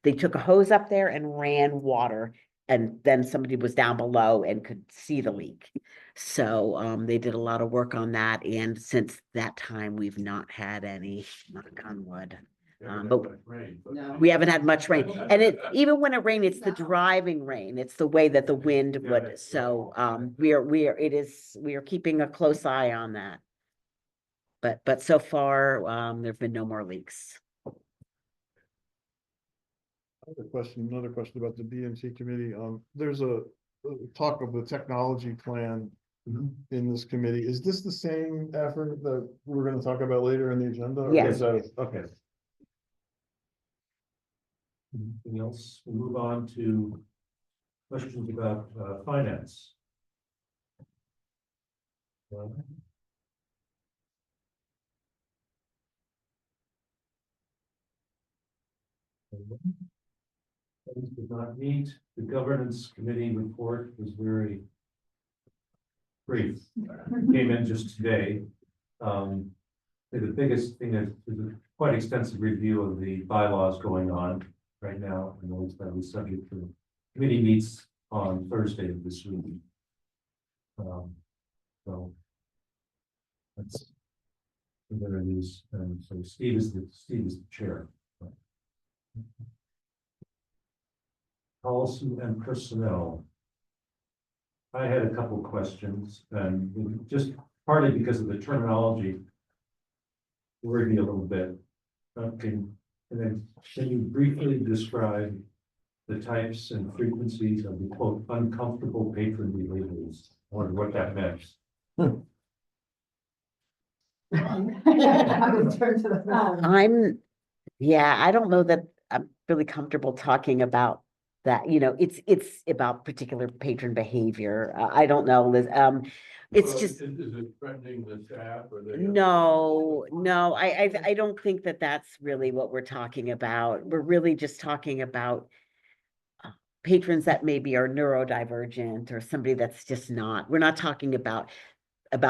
they took a hose up there and ran water, and then somebody was down below and could see the leak. So they did a lot of work on that, and since that time, we've not had any, knock on wood. But No. we haven't had much rain, and it, even when it rained, it's the driving rain, it's the way that the wind would, so we are keeping a close eye on that. But so far, there've been no more leaks. Another question about the BMC committee. There's a talk of the technology plan in this committee. Is this the same effort that we're gonna talk about later in the agenda? or Yes. is that- Okay. Anything else? We'll move on to questions about finance. Things did not meet. The governance committee report was very brief. Came in just today. The biggest thing is a quite extensive review of the bylaws going on right now, and those that was subject to committee meets on Thursday of this week. So that's there it is, and so Steve is the chair. Policy and personnel. I had a couple questions, and just partly because of the terminology worried me a little bit. Can you briefly describe the types and frequencies of the quote uncomfortable patron behaviors, or what that meant? I would turn to the. Yeah, I don't know that I'm really comfortable talking about that, it's about particular patron behavior. I don't know, Liz, it's just. Is it threatening the staff or the? No, I don't think that that's really what we're talking about. We're really just talking about patrons that maybe are neurodivergent or somebody that's just not, we're not talking about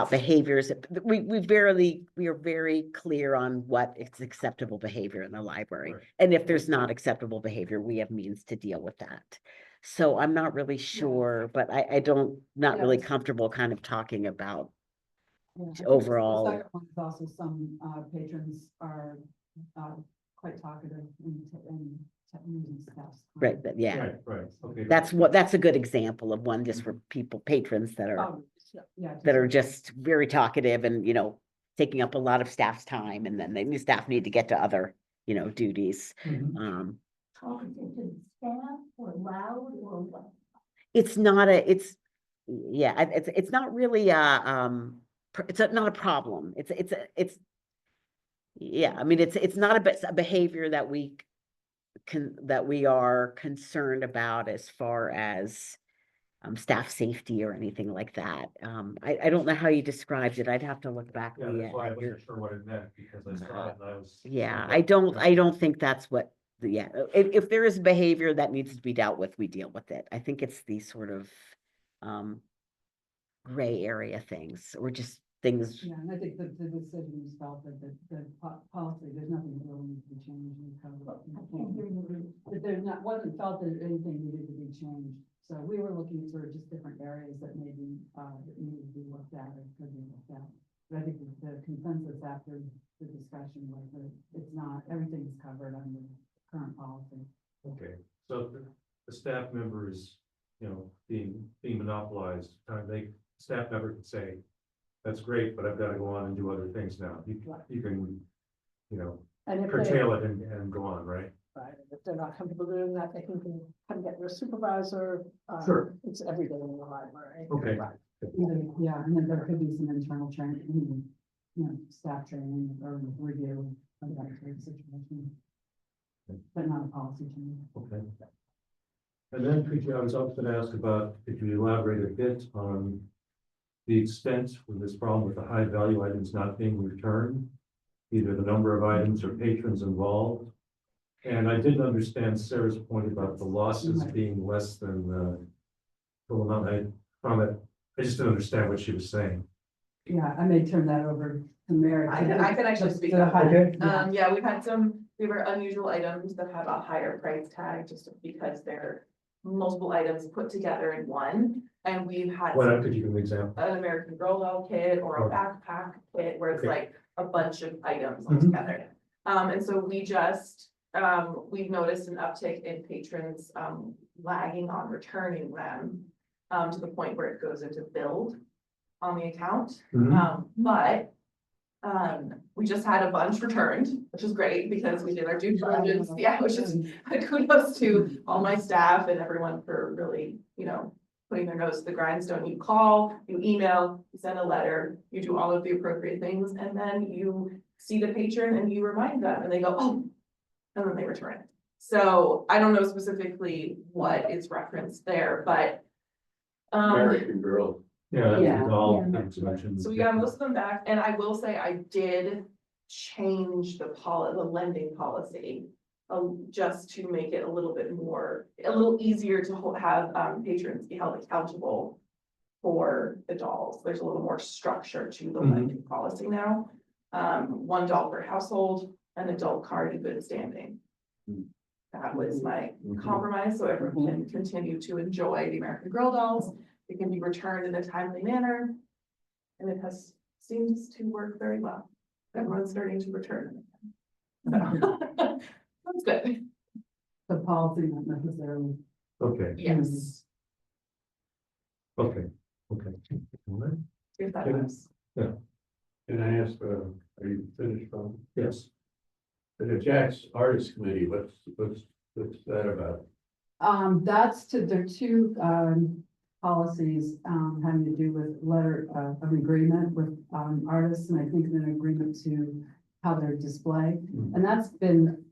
behaviors. We are very clear on what is acceptable behavior in the library. Right. And if there's not acceptable behavior, we have means to deal with that. So I'm not really sure, but not really comfortable kind of talking about overall. The second one is also some patrons are quite talkative and using stuff. Right, but yeah, Right, okay. that's a good example of one, just for patrons that are, Oh, yeah. that are just very talkative and, taking up a lot of staff's time, and then the staff need to get to other, duties. Mhm. Talking to the staff or loud or what? It's not it's not really it's not a problem. Yeah, I mean, it's not a behavior that we are concerned about as far as staff safety or anything like that. I don't know how you described it. I'd have to look back. Yeah, that's why I wasn't sure what it meant, because I saw it and I was. Yeah, I don't think that's what, if there is behavior that needs to be dealt with, we deal with it. I think it's these sort of gray area things, or just things. Yeah, and I think that the decision was felt that the policy, there's nothing that really needs to be changed. That wasn't felt that anything needed to be changed. So we were looking at sort of just different areas that maybe that needed to be looked at or could be looked at. But I think the consensus after the discussion was that it's not, everything's covered under current policy. Okay, so the staff member is, being monopolized, staff member could say, that's great, but I've got to go on and do other things now. You can, And if curtail it and go on, right? right, if they're not comfortable doing that, they can come get their supervisor. Sure. It's every day in the library. Okay. Right. Yeah, and then there could be some internal training, staff training or review of that type of situation. But not a policy change. Okay. And then I was also going to ask about, if you elaborate a bit on the extent of this problem with the high value items not being returned. either the number of items or patrons involved. And I didn't understand Sarah's point about the losses being less than the total amount. I found that, I just didn't understand what she was saying. Yeah, I may turn that over to Mary. I can actually speak The up. high- Okay. yeah. Yeah, we've had we were unusual items that have a higher price tag just because they're multiple items put together in one. And we've had What, could you give an example? an American Girl doll kit or a Oh. backpack kit where it's Okay. like a bunch of items all Mhm. together. And so we've noticed an uptick in patrons, lagging on returning them, to the point where it goes into build on the account. Mhm. But we just had a bunch returned, which is great because we did our due diligence. Yeah, which is kudos to all my staff and everyone for really, putting their nose to the grindstone. You call, you email, you send a letter, you do all of the appropriate things, and then you see the patron and you remind them and they go, oh, and then they return it. So I don't know specifically what is referenced there, but American Girl. Yeah, that's Yeah. the doll Yeah. that was mentioned. so we got most of them back, and I will say I did change the lending policy. Just to make it a little easier to have patrons be held accountable for the dolls. There's a little more structure to the Mhm. lending policy now. One doll per household, an adult card in good standing. That was my compromise, so everyone can continue to enjoy the American Girl dolls. It can be returned in a timely manner. And it seems to work very well. Everyone's starting to return. So, that's good. The policy, not necessarily. Okay, Yes. okay. All right. If that Good. helps. Can I ask, are you finished, Bob? Yes. The Jack's Artist Committee, what's that about? That's there are two, policies, having to do with letter of agreement with, artists, and I think an agreement to how they're displayed. And that's been,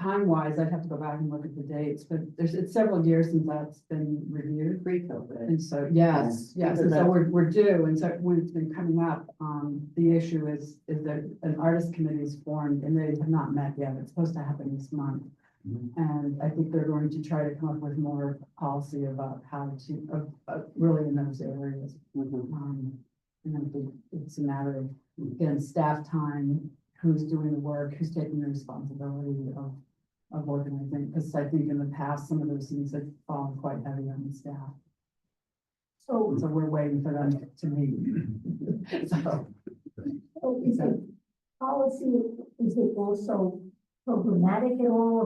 time-wise, I'd have to go back and look at the dates, but it's several years since that's been reviewed. Pre-COVID. And so, yes, and so we're due, and so when it's been coming up, the issue is that an artist committee is formed, and they have not met yet. It's supposed to happen this month. And I think they're going to try to come up with more policy about how to, really in those areas. And I think it's a matter of, again, staff time, who's doing the work, who's taking the responsibility of organizing, because I think in the past, some of those things have fallen quite heavy on the staff. So, So we're waiting for them to meet. So, is it policy, is it also programmatic at all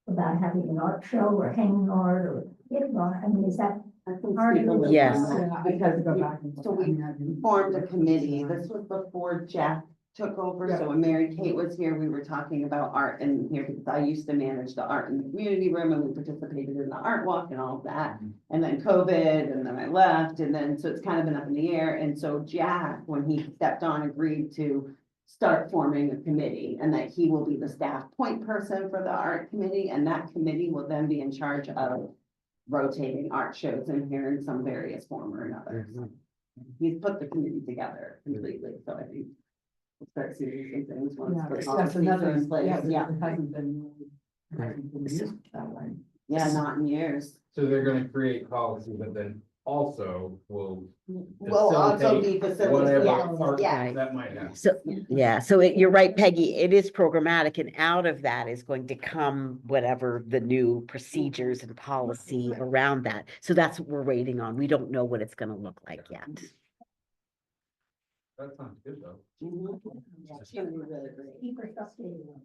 about having an art show or hanging art or, I mean, is that I think Part of people it. live Yes. on that yeah, I have to go back and. So we I mean, I didn't- formed a committee. This was before Jack took over. So when Mary Kate was here, we were talking about art in here because I used to manage the art in the community room and we participated in the art walk and all of that. And then COVID, and then I left, and then, so it's kind of been up in the air. And so Jack, when he stepped on, agreed to start forming a committee, and that he will be the staff point person for the art committee, and that committee will then be in charge of rotating art shows in here in some various form or another. So he's put the committee together completely, so I think we'll start seeing some things once Yeah, the that's policies another, are in place. yeah, Yeah, it hasn't been used that way. yeah, not in years. So they're gonna create policy, but then also will Will also be facilities, whatever yes, art yeah. that might happen. So, yeah, so you're right, Peggy, it is programmatic, and out of that is going to come whatever the new procedures and policy around that. So that's what we're waiting on. We don't know what it's gonna look like yet. That sounds good though. Mhm. Yeah, it's gonna be really great. keep us updated?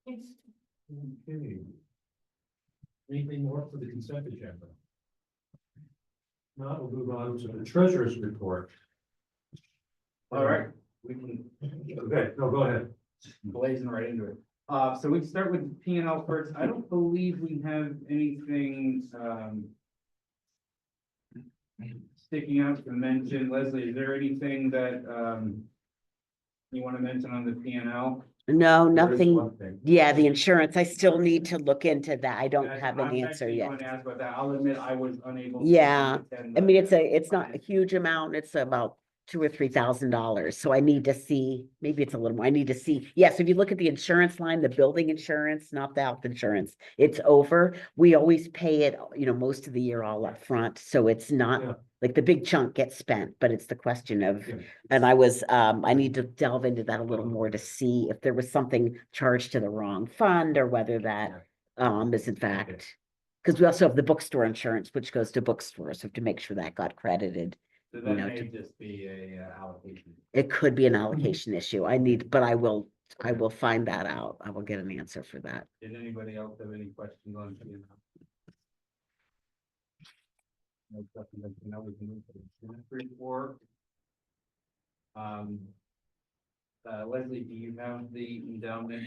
Okay. Anything more for the consent agenda? Now we'll move on to the treasurer's report. All right, we can Okay, no, go ahead. blazing right into it. So we can start with P and L first. I don't believe we have anything, sticking out to mention. Leslie, is there anything that, you want to mention on the P and L? No, There is nothing. one thing. Yeah, the insurance, I still need to look into that. I don't Yeah, have an I'm answer actually yet. going to ask about that. I'll admit I was unable. to Yeah, attend I the- mean, it's a not a huge amount. It's about $2,000 or $3,000. So I need to see, maybe it's a little more, I need to see, yes, if you look at the insurance line, the building insurance, not the health insurance, it's over. We always pay it, most of the year all up front. So it's Yeah. not like the big chunk gets spent, but it's the question of, Yeah. and I need to delve into that a little more to see if there was something charged to the wrong fund or whether that is in fact, because we also have the bookstore insurance, which goes to bookstores, so we have to make sure that got credited. So You that know, may to- just be a allocation. It could be an allocation issue. But I will find that out. I will get an answer for that. Did anybody else have any questions on P&L? No questions on P&L, we can move to the insurance report. Leslie, do you have the endowment?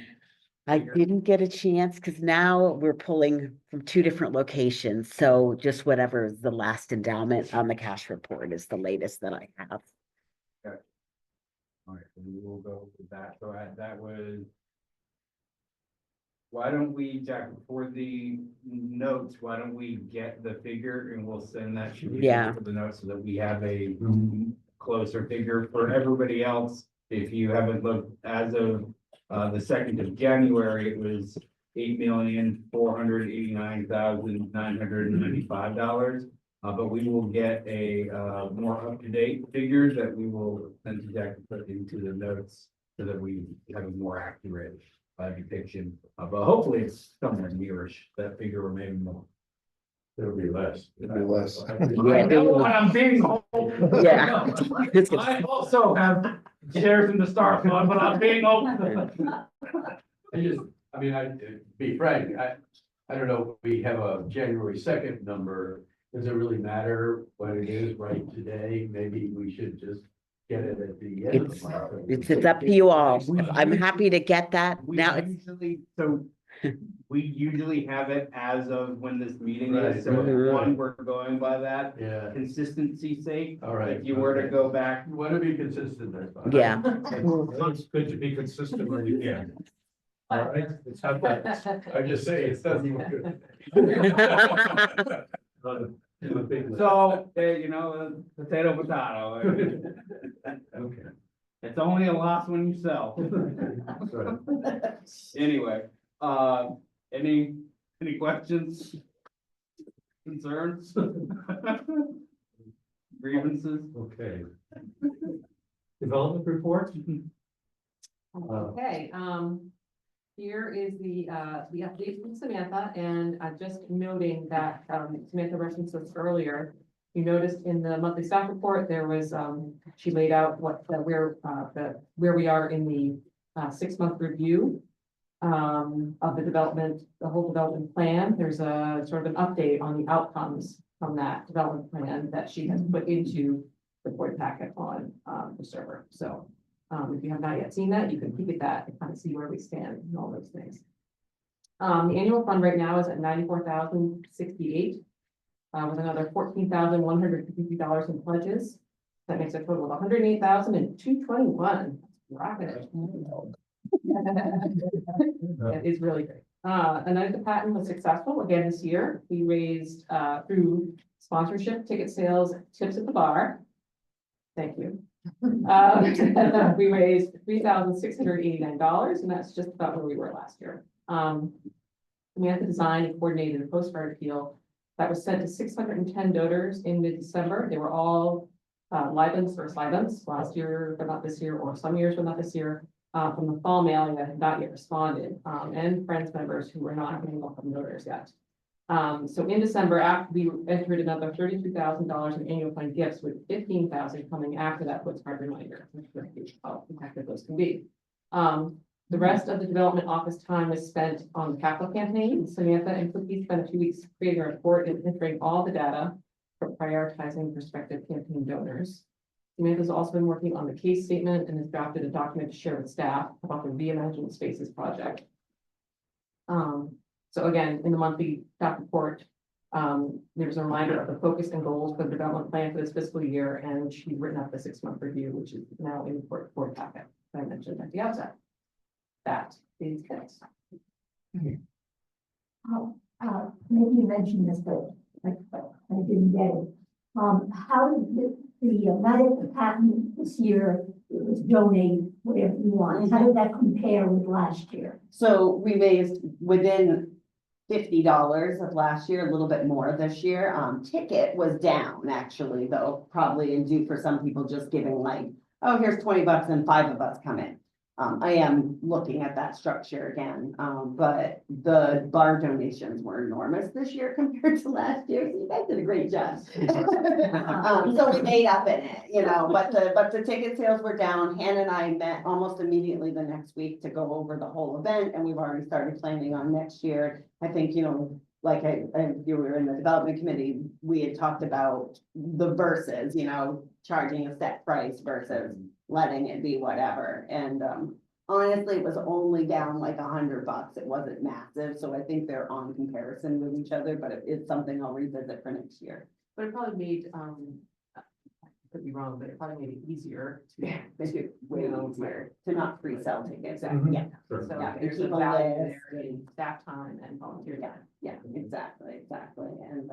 I figure? didn't get a chance because now we're pulling from two different locations. So just whatever is the last endowment on the cash report is the latest that I have. All right, so we will go with that. So that was. Why don't we, Jack, for the notes, why don't we get the figure and we'll send that to you Yeah. for the notes so that we have a closer figure for everybody else. If you haven't looked, as of the 2nd of January, it was $8,489,995. But we will get a more up-to-date figure that we will send to Jack to put into the notes so that we have a more accurate depiction. But hopefully it's somewhere nearish, that figure or maybe more. It'll be less. It'll be less. I know what I'm being hopeful. Yeah. I also have shares in the Star Fund, but I'm being hopeful. To be frank, I don't know, if we have a January 2nd number. Does it really matter what it is right today? Maybe we should just get it at the end of the month. It's up to you all. I'm happy to get that. We Now it's, usually have it as of when this meeting Right, is, so right. if one, we're going by that, Yeah, consistency sake. all right. If you were to go back, You want to be consistent, that's fine. yeah. It's good to be consistent when you can. All right, let's have that. I just say it doesn't look good. so, potato, potato. Okay. It's only a loss when you sell. Sorry. Anyway, any questions? Concerns? Grievances? Okay. Development report? Okay, here is the update from Samantha, and just noting that, Samantha referenced this earlier. You noticed in the monthly staff report, there was, she laid out where we are in the 6-month review of the development, the whole development plan. There's a sort of an update on the outcomes from that development plan that she has put into the board packet on the server. So if you have not yet seen that, you can peek at that and kind of see where we stand and all those things. The annual fund right now is at $94,068. With another $14,152 in pledges. That makes a total of $108,221. Rocking it. That is really great. Another patent was successful again this year. We raised through sponsorship, ticket sales, tips at the bar. Thank you. We raised $3,689, and that's just about where we were last year. We had to design and coordinated a postcard appeal that was sent to 610 donors in mid-December. They were all Libens versus Libens last year, but not this year, or some years, but not this year, from the fall mailing that had not yet responded, and friends members who were not getting welcome donors yet. So in December, after we entered another $32,000 in annual fund gifts, with $15,000 coming after that postcard reminder, which is how impactful those can be. The rest of the development office time was spent on the capital campaign. Samantha and Cookie spent a few weeks creating a report and entering all the data for prioritizing prospective campaign donors. Samantha's also been working on the case statement and has drafted a document to share with staff about the Reimagined Spaces project. So again, in the monthly staff report, there's a reminder of the focus and goals for the development plan for this fiscal year, and she's written up the 6-month review, which is now in the board packet that I mentioned at the outset. That is it. Maybe you mentioned this, but I didn't get it. How did the medical patent this year, it was donate whatever you want. How did that compare with last year? So we raised within $50 of last year, a little bit more this year. Ticket was down actually, though, probably and due for some people just giving like, oh, here's $20 and 5 of us come in. I am looking at that structure again, but the bar donations were enormous this year compared to last year. So you guys did a great job. So we made up in it, you know, but the ticket sales were down. Hannah and I met almost immediately the next week to go over the whole event, and we've already started planning on next year. I think, you know, like you were in the development committee, we had talked about the verses, you know, charging a set price versus letting it be whatever. And honestly, it was only down like $100. It wasn't massive. So I think they're on comparison with each other, but it's something I'll revisit for next year. But it probably made, I could be wrong, but it probably made it easier to. Make it way easier to not pre-sell tickets. Exactly. Yeah, Sure. So Yeah, and there's a keep a value list there in and- staff time and volunteer time. yeah, exactly. And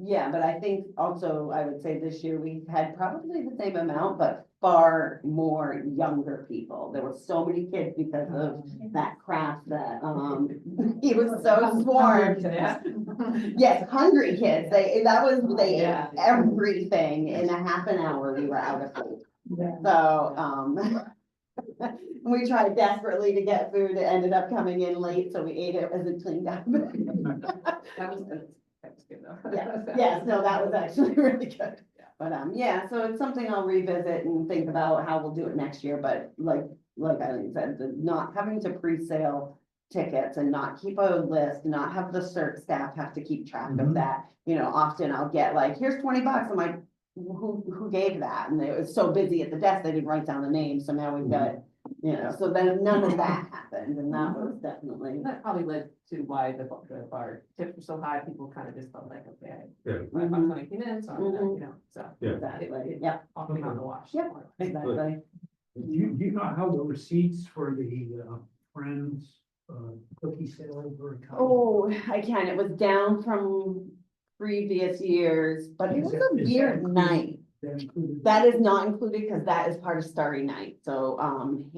yeah, but I think also I would say this year we had probably the same amount, but far more younger people. There were so many kids because of that craft that he was so swarmed. Yes, hungry kids. They ate Yeah. everything in a half an hour. We were out of food. Yeah. So we tried desperately to get food. It ended up coming in late, so we ate it as it cleaned up. That was good though. Yes, no, that was actually really good. But yeah, so it's something I'll revisit and think about how we'll do it next year, but like Eileen said, the not having to pre-sale tickets and not keep a list, not have the CERT staff have to keep track of Mhm. that. You know, often I'll get like, here's $20. I'm like, who gave that? And it was so busy at the desk, they didn't write down the name, so now we've got, you know, so then none of that happened, and that was definitely. That probably led to why the bar tips were so high, people kind of just felt like, okay, Yeah. $5 when I came in, so I'm gonna, you know, so. Yeah. Exactly, yeah, All came out in the wash. Yep. exactly. Do you know how the receipts for the Friends cookie sale were? Oh, I can, it was down from previous years, but it was a Is that weird included? night. That included? That is not included because that is part of Starry Night, so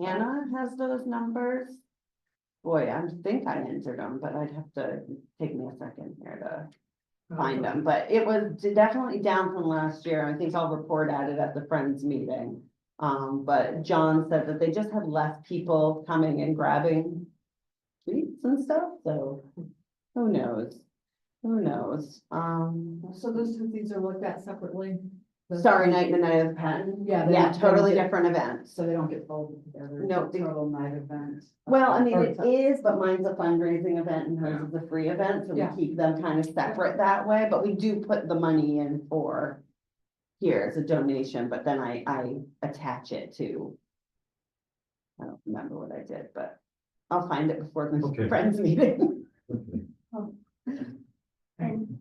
Hannah has those numbers. Boy, I think I entered them, but I'd have to take me a second here to find them, but it was definitely down from last year. I think I'll report at it at the Friends meeting. But John said that they just had less people coming and grabbing sweets and stuff, so who knows? Who knows? So those two things are looked at separately? Starry Night and the Night of the Pen. Yeah. Yeah, totally different events. So they don't get folded together. No, It's a total night event. Well, I mean, Or it is, but mine's a fundraising event and hers is a free event, so we Yeah. keep them kind of separate that way, but we do put the money in for. Here as a donation, but then I attach it to. I don't remember what I did, but I'll find it before the Okay. Friends meeting. And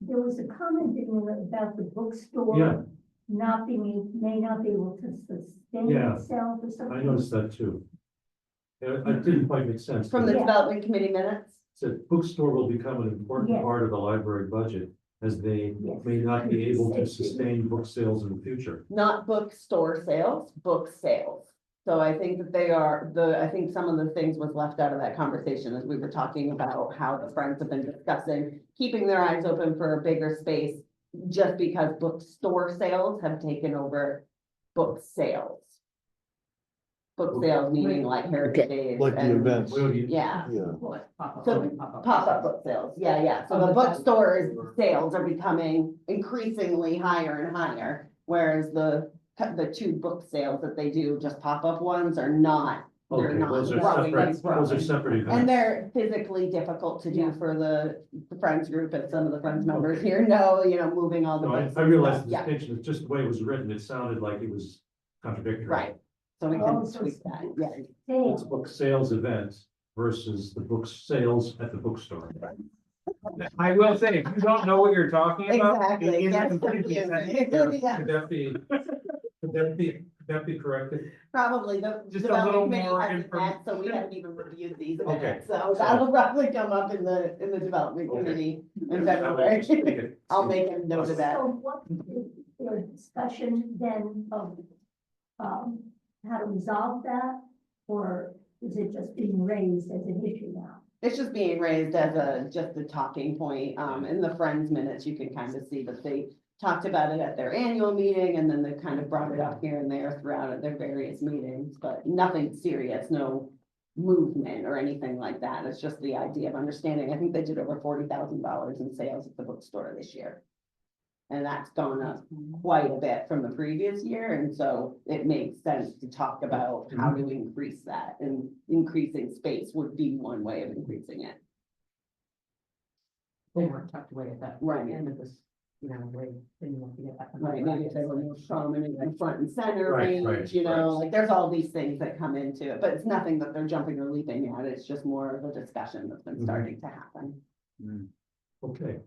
there was a comment in there about the bookstore. Yeah. May not be able to sustain Yeah. itself or something. I noticed that too. Yeah, it didn't quite make sense. From the Yeah. development committee minutes. Said bookstore will become an important Yes. part of the library budget, as they Yes. may not be able to sustain book sales in the future. Not bookstore sales, book sales. So I think that I think some of the things was left out of that conversation as we were talking about how the Friends have been discussing, keeping their eyes open for a bigger space. Just because bookstore sales have taken over book sales. Book sales meaning like Heritage Days. Like the and- events. Well, you- Yeah. Yeah. So pop-up book sales, yeah. So the bookstores sales are becoming increasingly higher and higher, whereas the two book sales that they do, just pop-up ones, are not. They're Okay, not those are growing separate, as those are growing. separate And events. they're physically difficult to do Yeah. for the Friends group, and some of the Friends members here know, moving all the No, books. I and realized stuff. the Yeah, distinction, it's just the way it was written, it sounded like it was contradictory. right. So we Oh, can so tweak that, yeah. It's book sales event versus the book sales at the bookstore. I will say, if you don't know what you're talking about. Exactly, it is yes, completely confusing. sensitive. Yeah. Could that be corrected? Probably the Just a development little committee more hasn't met, so we information. haven't even reviewed these Okay. minutes, so that'll probably come up in the development Okay. committee in That way, just make February. it- I'll make a note of that. So what is there a discussion then of, how to resolve that? Or is it just being raised as an issue now? It's just being raised as just a talking point. In the Friends minutes, you can kind of see that they talked about it at their annual meeting, and then they kind of brought it up here and there throughout at their various meetings, but nothing serious, no movement or anything like that. It's just the idea of understanding. I think they did over $40,000 in sales at the bookstore this year. And that's gone up quite a bit from the previous year, and so it makes sense to talk about how to increase that, and increasing space would be one way of increasing it. They weren't tucked away at that Right. end of this, way, then you want to get that. Right, maybe if they were more prominent in front and center Right, right, range, like there's all these things that come into it, but it's nothing that they're jumping or leaping at. It's just more of a discussion that's been starting to happen. Okay.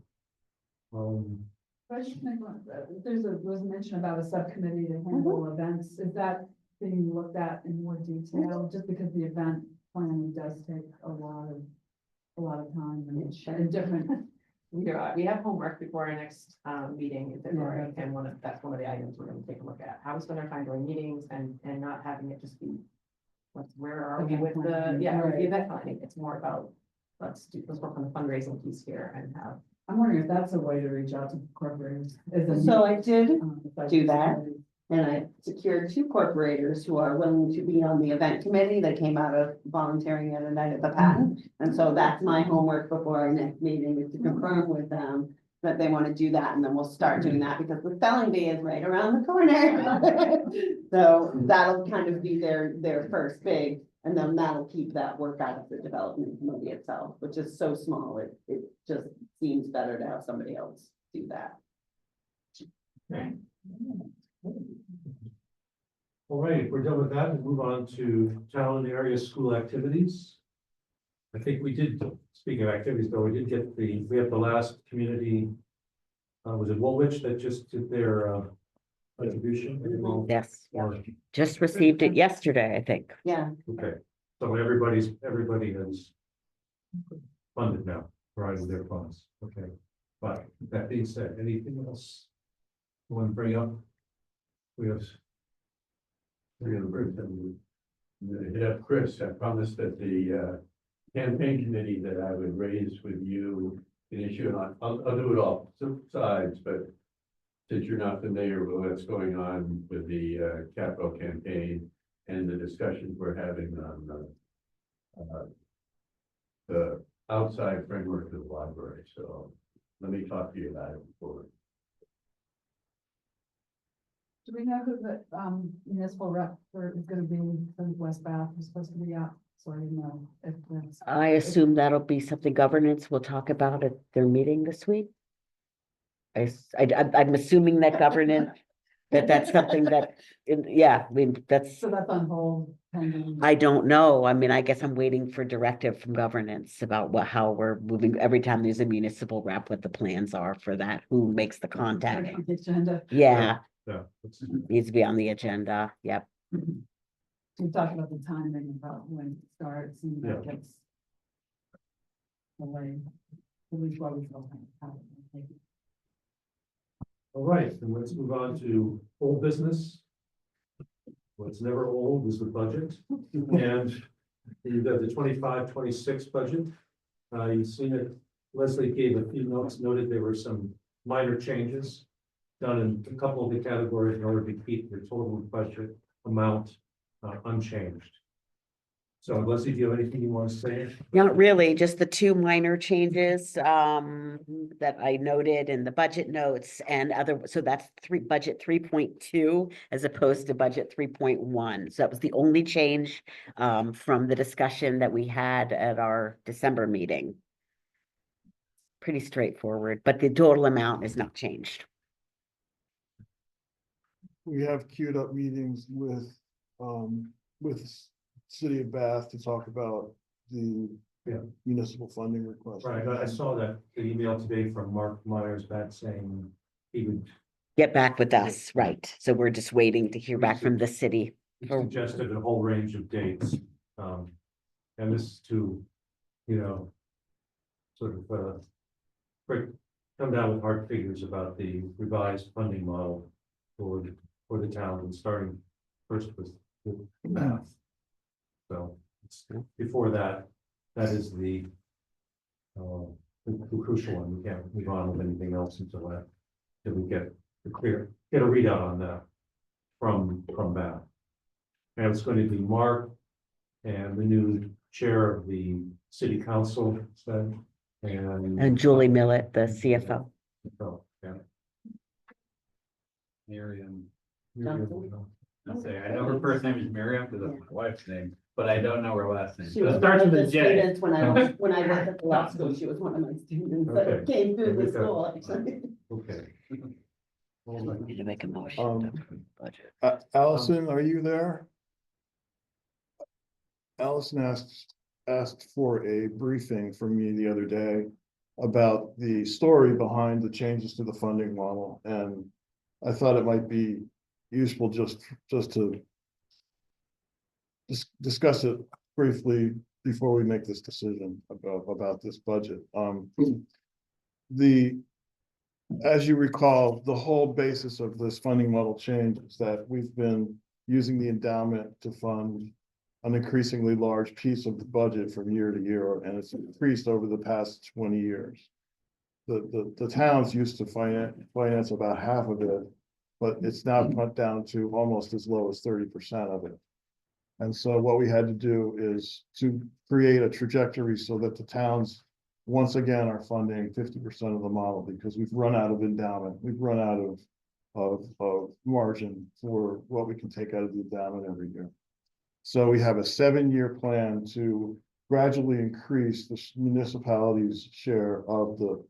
Was a mention about a subcommittee to handle events. Is that being looked at in more detail? Just because the event planning does take a lot of time and different. We have homework before our next meeting in February, and that's one of the items we're gonna take a look at. How we spend our time during meetings and not having it just be. Where are we with the, with the event planning? It's more about, let's work on the fundraising piece here and have. I'm wondering if that's a way to reach out to corporations. So I did do that. And I secured 2 corporators who are willing to be on the event committee. They came out of volunteering at a night at the patent. And so that's my homework before our next meeting, is to confirm with them that they want to do that. And then we'll start doing that, because the spelling bee is right around the corner. So that'll kind of be their first big, and then that'll keep that work out of the development committee itself, which is so small. It just seems better to have somebody else do that. All right, if we're done with that, we'll move on to town and area school activities. I think we did, speaking of activities, though, we have the last community, was it Woolwich that just did their contribution? Yes, Or- just received it yesterday, I think. Yeah. Okay, so everybody has funded now, provided their funds, okay. But that being said, anything else you want to bring up? We have. Yeah, Chris, I promised that the campaign committee that I would raise with you an issue, and I'll do it all sides, but since you're not familiar with what's going on with the capital campaign and the discussions we're having on the outside framework of the library, so let me talk to you about it before. Do we know who the municipal rep is gonna be for West Bath is supposed to be out? So I didn't know if that's. I assume that'll be something governance will talk about at their meeting this week. I'm assuming that governance, that's something that, I mean, that's, So that's on hold pending. I don't know. I mean, I guess I'm waiting for directive from governance about how we're moving. Every time there's a municipal rep, what the plans are for that, who makes the contact. On the agenda. Yeah, Yeah. needs to be on the agenda. Yep. We talked about the timing about when it starts and that gets. Delayed. At least while we still have it. All right, then let's move on to old business. What's never old is the budget, and the 25-26 budget. You've seen it. Leslie gave a few notes, noted there were some minor changes done in a couple of the categories in order to keep the total budget amount unchanged. So Leslie, do you have anything you want to say? Not really, just the 2 minor changes that I noted in the budget notes and so that's budget 3.2 as opposed to budget 3.1. So that was the only change from the discussion that we had at our December meeting. Pretty straightforward, but the total amount is not changed. We have queued up meetings with City of Bath to talk about the municipal funding request. Right, I saw that the email today from Mark Myers back saying he would. Get back with us, right? So we're just waiting to hear back from the city. He suggested a whole range of dates, and this to, sort of, come down with hard figures about the revised funding model for the town, and starting first with math. So before that, that is the crucial one. We can't move on with anything else until we get a readout on that from Bath. And it's going to be Mark and the new chair of the city council, said, And Julie Millett, the CFO. Oh, yeah. Miriam, Johnson. I say, I know her first name is Miriam because that's my wife's name, but I don't know her last name. She So was it one starts of with the a J. students when I worked at the law school, she was one of my students that Okay. came through the Okay. school, actually. Okay. Need to make a motion. Um, to approve budget. Allison, are you there? Allison asked for a briefing from me the other day about the story behind the changes to the funding model, and I thought it might be useful just to discuss it briefly before we make this decision about this budget. As you recall, the whole basis of this funding model change is that we've been using the endowment to fund an increasingly large piece of the budget from year to year, and it's increased over the past 20 years. The towns used to finance about half of it, but it's now cut down to almost as low as 30% of it. And so what we had to do is to create a trajectory so that the towns, once again, are funding 50% of the model, because we've run out of endowment. We've run out of margin for what we can take out of the endowment every year. So we have a 7-year plan to gradually increase the municipality's share of the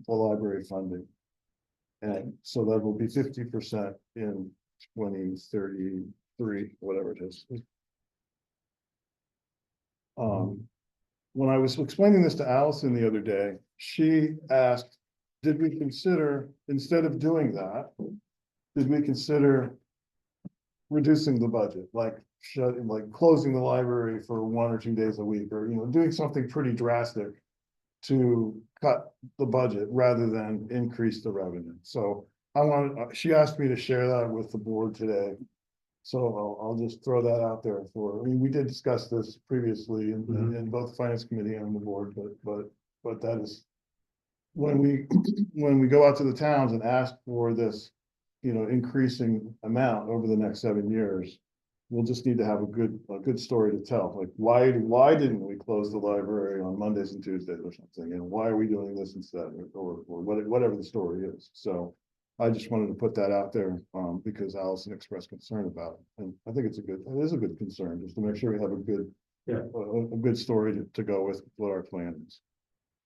library funding. And so that will be 50% in 2033, whatever it is. When I was explaining this to Allison the other day, she asked, did we consider, instead of doing that, did we consider reducing the budget, like closing the library for 1 or 2 days a week, or, doing something pretty drastic to cut the budget rather than increase the revenue. So she asked me to share that with the board today. So I'll just throw that out there we did discuss this previously in both the finance committee and the board, but that is when we go out to the towns and ask for this, increasing amount over the next 7 years, we'll just need to have a good story to tell. Like, why didn't we close the library on Mondays and Tuesdays or something? And why are we doing this instead, or whatever the story is? So I just wanted to put that out there, because Allison expressed concern about it. And I think it is a good concern, just to make sure we have a good story to go with what our plan is.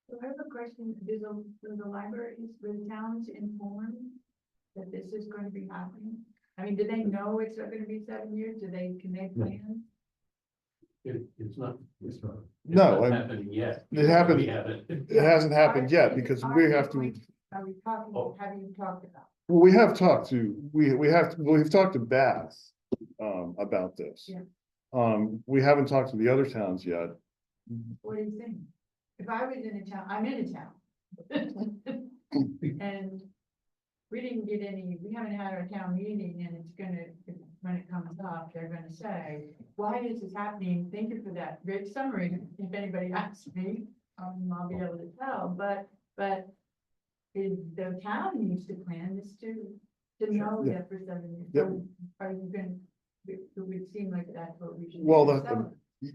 So I have a question, do the libraries, the towns informed that this is going to be happening? I mean, do they know it's going to be 7 years? Can they plan? It's not No, happening yet. it happened. We haven't. It hasn't happened yet because we have to. Are we talking, have you talked about? Well, we have talked to, we've talked to Bath, about this. Yeah. We haven't talked to the other towns yet. What do you think? If I was in a town, I'm in a town. And we didn't get we haven't had our town meeting, and it's gonna, when it comes up, they're gonna say, why is this happening? Thank you for that great summary. If anybody asks me, I'll be able to tell, but the town needs to plan this to know Yeah. that for 7 years. Yep. So are you gonna, it would seem like that's what we should. Well, do.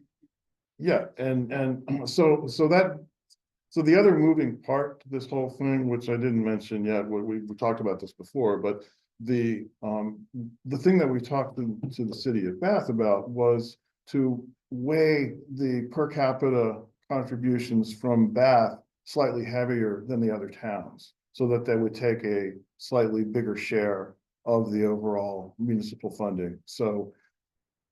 Yeah, and so the other moving part to this whole thing, which I didn't mention yet, we talked about this before, but the thing that we talked to the city of Bath about was to weigh the per capita contributions from Bath slightly heavier than the other towns, so that they would take a slightly bigger share of the overall municipal funding. So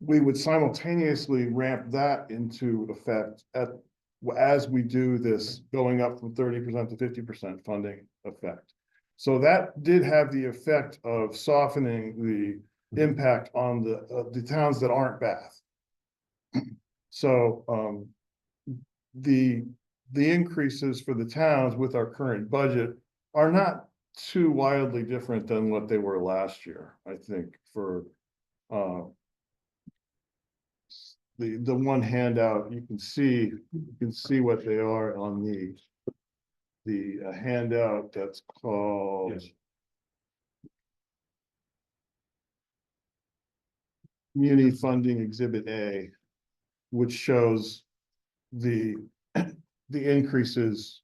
we would simultaneously ramp that into effect as we do this going up from 30% to 50% funding effect. So that did have the effect of softening the impact on the towns that aren't Bath. So the increases for the towns with our current budget are not too wildly different than what they were last year, I think, for, the one handout, you can see what they are on the handout that's called Yes. Muni Funding Exhibit A, which shows the increases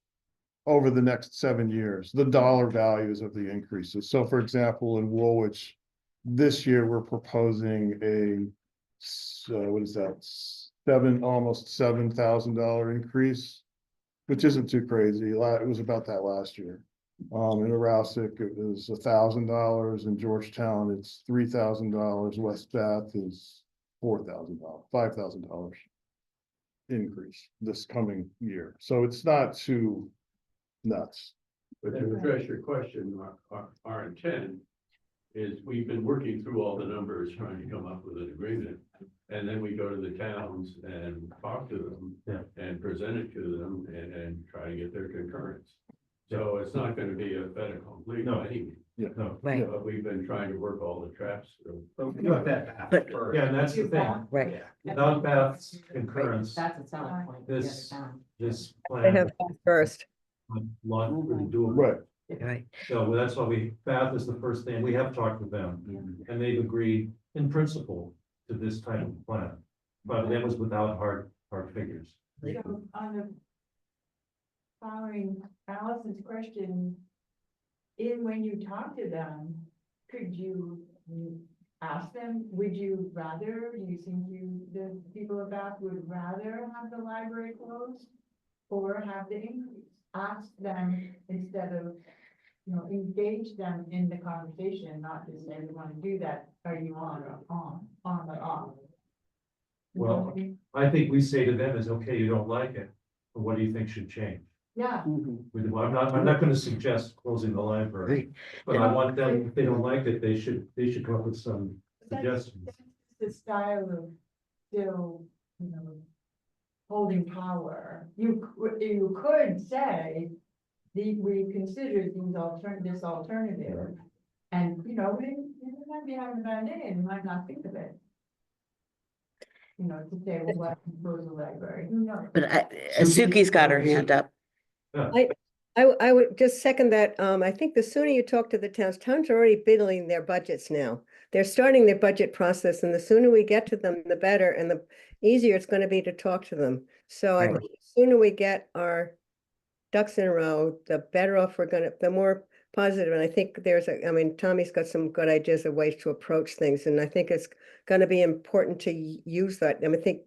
over the next 7 years, the dollar values of the increases. So for example, in Woolwich, this year, we're proposing what is that? Almost $7,000 increase, which isn't too crazy. It was about that last year. In Rouseck, it was $1,000. In Georgetown, it's $3,000. West Bath is $4,000, $5,000 increase this coming year. So it's not too nuts. But to address your question, our intent is we've been working through all the numbers, trying to come up with an agreement. And then we go to the towns and talk to them and present it to them and try to get their concurrence. So it's not gonna be a fait accompli by any means. Yeah. No, Right. But we've been trying to work all the traps through. But we got that But- first. yeah, and that's the thing. Right. Without Beth's concurrence, That's a selling point. this, this They plan have first. would not really doable. Right. Right. So that's why Bath is the first thing. We have talked with them and they've agreed in principle to this type of plan. But that was without hard figures. So on the following Allison's question, when you talk to them, could you ask them, would you rather, do you think the people of Bath would rather have the library closed or have the increase? Ask them instead of, engage them in the conversation, not just say, we want to do that, are you on or off? You know what I mean? I think we say to them is, okay, you don't like it, but what do you think should change? Yeah. I'm not gonna suggest closing the library, but I want them, if they don't like it, they should come up with some suggestions. That's the style of still, holding power. You could say, we considered this alternative. And, we might be having a bad day and might not think of it. To say, well, what close the library, who knows? But Suki's got her hand up. I would just second that. I think the sooner you talk to the towns are already building their budgets now. They're starting their budget process, and the sooner we get to them, the better, and the easier it's going to be to talk to them. So I Right. think the sooner we get our ducks in a row, the better off the more positive. And I think Tommy's got some good ideas of ways to approach things, and I think it's going to be important to use that. I think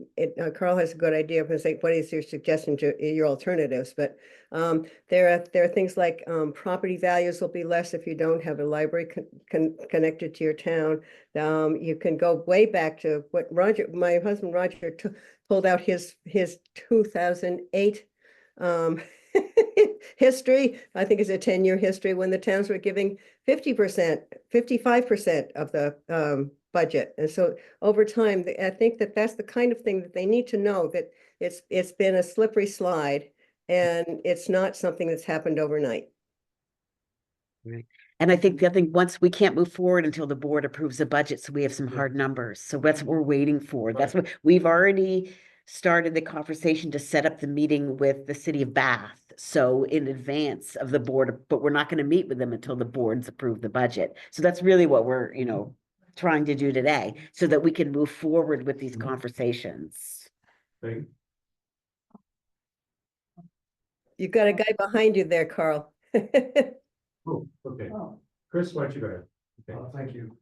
Carl has a good idea of saying, what is your suggestion to your alternatives? But there are things like property values will be less if you don't have a library connected to your town. You can go way back to what my husband Roger pulled out his 2008 history. I think it's a 10-year history when the towns were giving 50%, 55% of the budget. And so over time, I think that's the kind of thing that they need to know, that it's been a slippery slide and it's not something that's happened overnight. Right. And I think the other thing, once we can't move forward until the board approves a budget, so we have some hard numbers. So that's what we're waiting for. That's what we've already started the conversation to set up the meeting with the city of Bath. So in advance of the board, but we're not going to meet with them until the board's approved the budget. So that's really what we're, trying to do today so that we can move forward with these conversations. Right? You've got a guy behind you there, Carl. Cool, okay. Chris, why don't you go ahead? Okay. Thank you.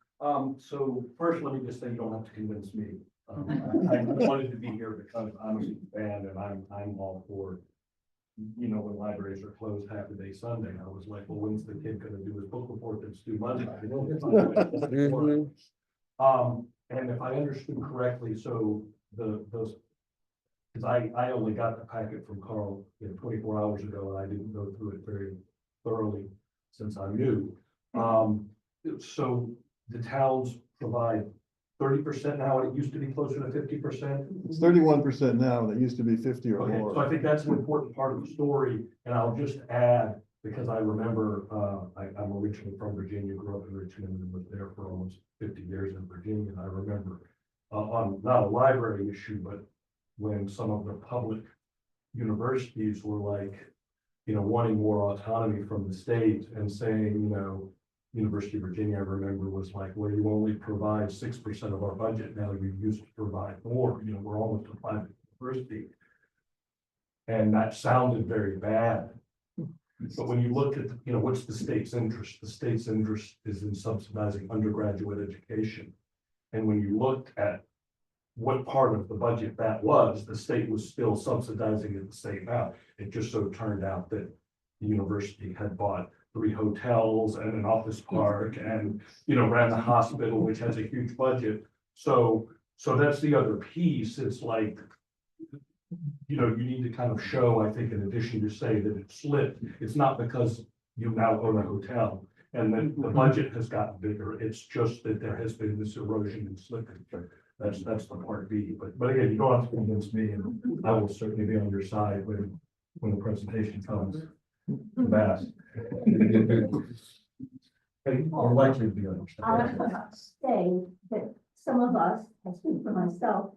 So first, let me just say you don't have to convince me. I wanted to be here because I'm a super fan and I'm all for, when libraries are closed half a day Sunday, I was like, well, when's the kid gonna do his book report that's due Monday? Mhm. And if I understood correctly, so those, because I only got the packet from Carl 24 hours ago, and I didn't go through it very thoroughly since I'm new. So the towns provide 30% now, and it used to be closer to 50%. It's 31% now, and it used to be 50 or Okay, more. so I think that's an important part of the story, and I'll just add because I remember, I'm originally from Virginia, grew up in Richmond and lived there for almost 50 years in Virginia. And I remember, on not a library issue, but when some of the public universities were like, wanting more autonomy from the state and saying, University of Virginia, I remember, was like, well, you only provide 6% of our budget. Now we used to provide more, we're almost a private university. And that sounded very bad. But when you look at, what's the state's interest? The state's interest is in subsidizing undergraduate education. And when you looked at what part of the budget that was, the state was still subsidizing it the same amount. It just so turned out that the university had bought 3 hotels and an office park and, ran the hospital, which has a huge budget. So that's the other piece. It's like, you need to kind of show, I think, in addition to say that it slipped, it's not because you now own a hotel and then the budget has gotten bigger. It's just that there has been this erosion and slippage. That's the part B. But again, you don't have to convince me, and I will certainly be on your side when the presentation comes. The best. Or likely to be on your I side. would say that some of us, I speak for myself,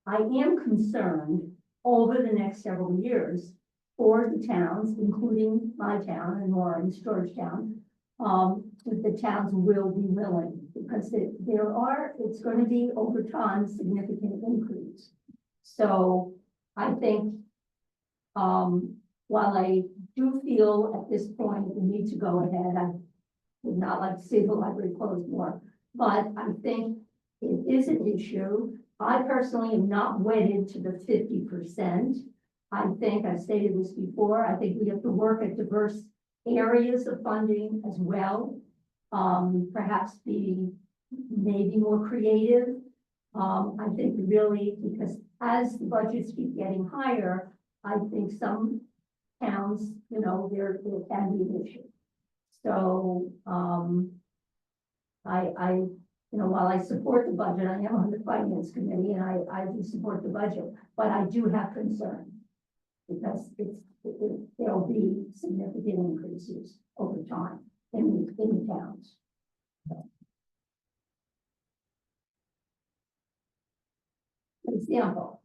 I am concerned over the next several years for the towns, including my town and Lawrence, Georgetown, that the towns will be willing, because it's going to be over time significant increase. So I think, while I do feel at this point we need to go ahead, I would not like to see the library closed more, but I think it is an issue. I personally am not wedded to the 50%. I think I've stated this before. I think we have to work at diverse areas of funding as well. Perhaps be maybe more creative. I think really, because as the budgets keep getting higher, I think some towns, there can be an issue. So, while I support the budget, I am on the finance committee and I do support the budget, but I do have concerns because there'll be significant increases over time in the towns. For example,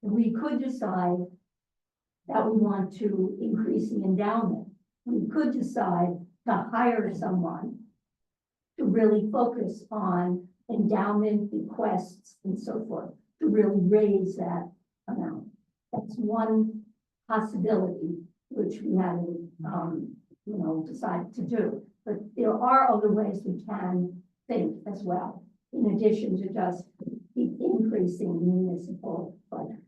we could decide that we want to increase the endowment. We could decide to hire someone to really focus on endowment bequests and so forth, to really raise that amount. That's one possibility which we haven't, decided to do. But there are other ways we can think as well, in addition to just keep increasing municipal budgets.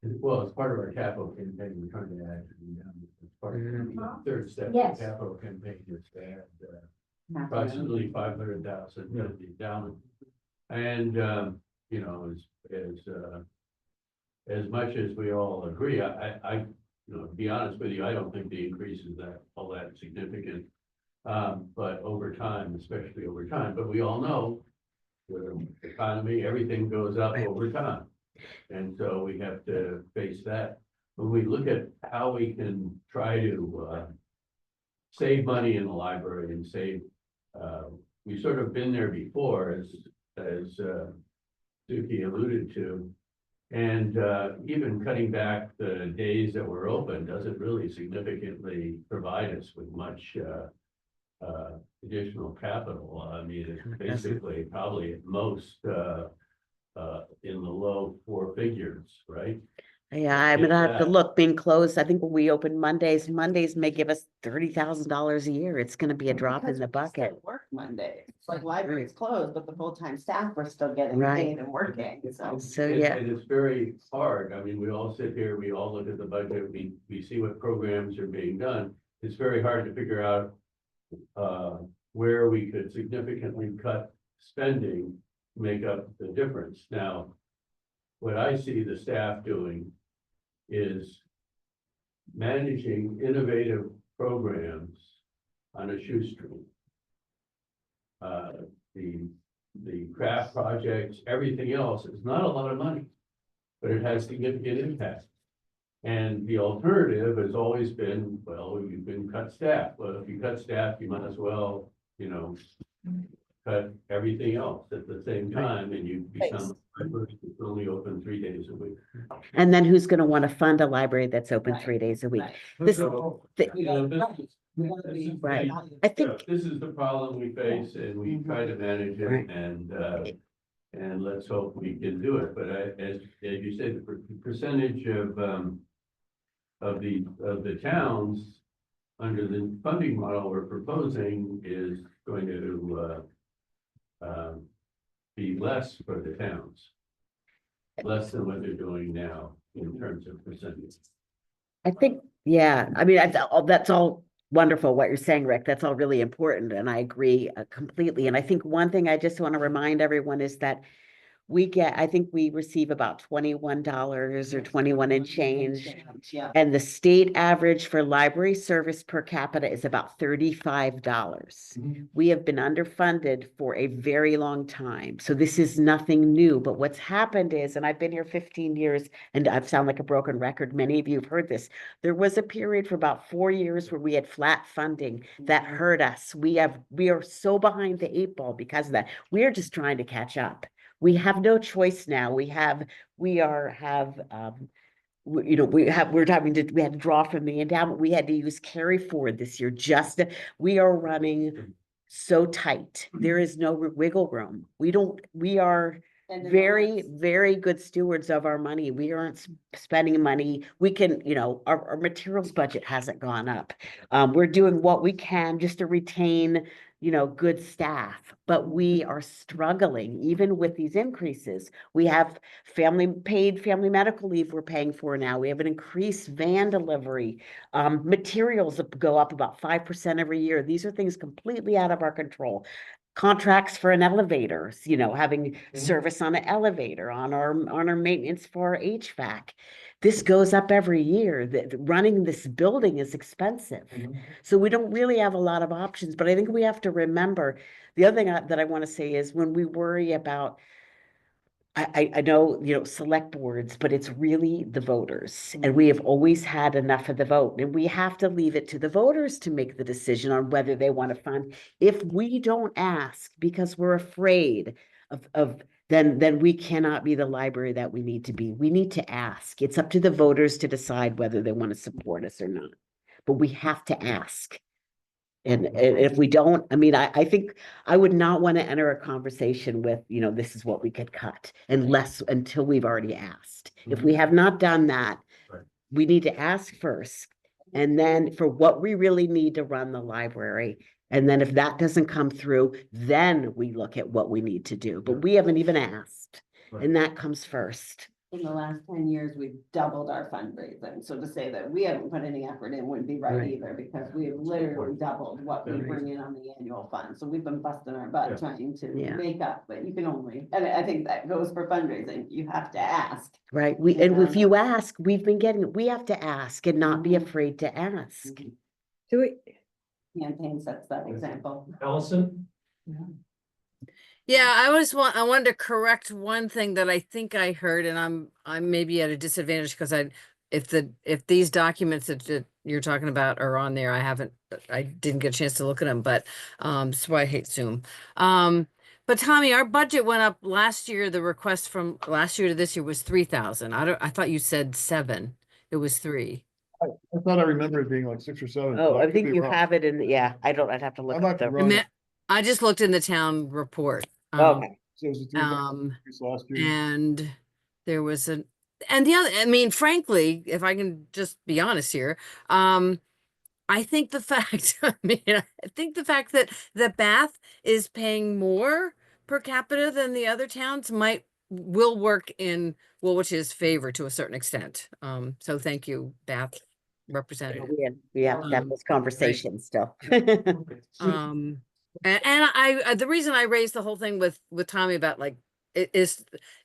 Well, as part of our capital campaign, we're trying to add to the, as part of the third step of Yes. the capital campaign is to add approximately 500,000 to the endowment. And, as much as we all agree, I to be honest with you, I don't think the increase is all that significant. But over time, especially over time, but we all know the economy, everything goes up over time. And so we have to face that. When we look at how we can try to save money in the library and save, we've sort of been there before, as Suki alluded to. And even cutting back the days that we're open doesn't really significantly provide us with much additional capital. I mean, it's basically probably at most in the low 4 figures, right? Yeah, I'm If gonna have to that. look, being closed, I think when we open Mondays may give us $30,000 a year. It's gonna be a drop in Because the we still bucket. Work Monday. It's like library's closed, but the full-time staff are still getting Right. paid and working, so. So, And- yeah, And it's very hard. I mean, we all sit here, we all look at the budget, we see what programs are being done. It's very hard to figure out where we could significantly cut spending, to make up the difference. Now, what I see the staff doing is managing innovative programs on a shoestring. The craft projects, everything else is not a lot of money, but it has significant impact. And the alternative has always been, well, you can cut staff. Well, if you cut staff, you might as well, cut everything else at the same time, and you become a library that's only open 3 days a week. And then who's gonna wanna fund a library that's open Right, 3 days a week? right. This, So, the- We gotta be- Right. I think, this is the problem we face, and we try to manage Right. it, and let's hope we can do it. But as you said, the percentage of the towns under the funding model we're proposing is going to be less for the towns. Less than what they're doing now in terms of percentage. I think, yeah, I mean, that's all wonderful what you're saying, Rick. That's all really important, and I agree completely. And I think one thing I just want to remind everyone is that I think we receive about $21 or 21 and change. Yeah. And the state average for library service per capita is about $35. We have been underfunded for a very long time. So this is nothing new, but what's happened is, and I've been here 15 years and I sound like a broken record. Many of you have heard this. There was a period for about 4 years where we had flat funding that hurt us. We are so behind the 8 ball because of that. We are just trying to catch up. We have no choice now. we had to draw from the endowment. We had to use carry forward this year. We are running so tight. There is no wiggle room. We are And then very, very good stewards of our money. We aren't spending money. We can, our materials budget hasn't gone up. We're doing what we can just to retain good staff, but we are struggling even with these increases. We have paid family medical leave we're paying for now. We have an increased van delivery. Materials go up about 5% every year. These are things completely out of our control. Contracts for an elevator, having service on an elevator, on our maintenance for our HVAC. This goes up every year. Running this building is expensive. So we don't really have a lot of options, but I think we have to remember, the other thing that I want to say is when we worry about, I know, select boards, but it's really the voters. And we have always had enough of the vote, and we have to leave it to the voters to make the decision on whether they want to fund. If we don't ask because we're afraid then we cannot be the library that we need to be. We need to ask. It's up to the voters to decide whether they want to support us or not. But we have to ask. And if we don't, I think I would not want to enter a conversation with, this is what we could cut until we've already asked. If we have not done that, Right. we need to ask first. And then for what we really need to run the library. And then if that doesn't come through, then we look at what we need to do. But we haven't even asked. Right. And that comes first. In the last 10 years, we've doubled our fundraising. So to say that we haven't put any effort in wouldn't be right Right. either, because we have literally doubled what we Right. bring in on the annual fund. So we've been busting our butt Yeah. trying to Yeah. make up, but you can only, and I think that goes for fundraising. You have to ask. Right. And if you ask, we have to ask and not be afraid to ask. Do we, Campaign sets that example. Allison? Yeah, I wanted to correct one thing that I think I heard, and I'm maybe at a disadvantage because if these documents that you're talking about are on there, I didn't get a chance to look at them, but that's why I hate Zoom. But Tommy, our budget went up last year. The request from last year to this year was 3,000. I thought you said 7. It was 3. I thought I remember it being like 6 or 7. Oh, but I could think be you wrong. have it I'd have to look I might at be the. wrong. I just looked in the town report. Okay. So it was a 3,000 increase last year. And there was the other, frankly, if I can just be honest here, I think the fact, that Bath is paying more per capita than the other towns will work in Woolwich's favor to a certain extent. So thank you, Bath representative. We have to have this conversation still. And the reason I raised the whole thing with Tommy about it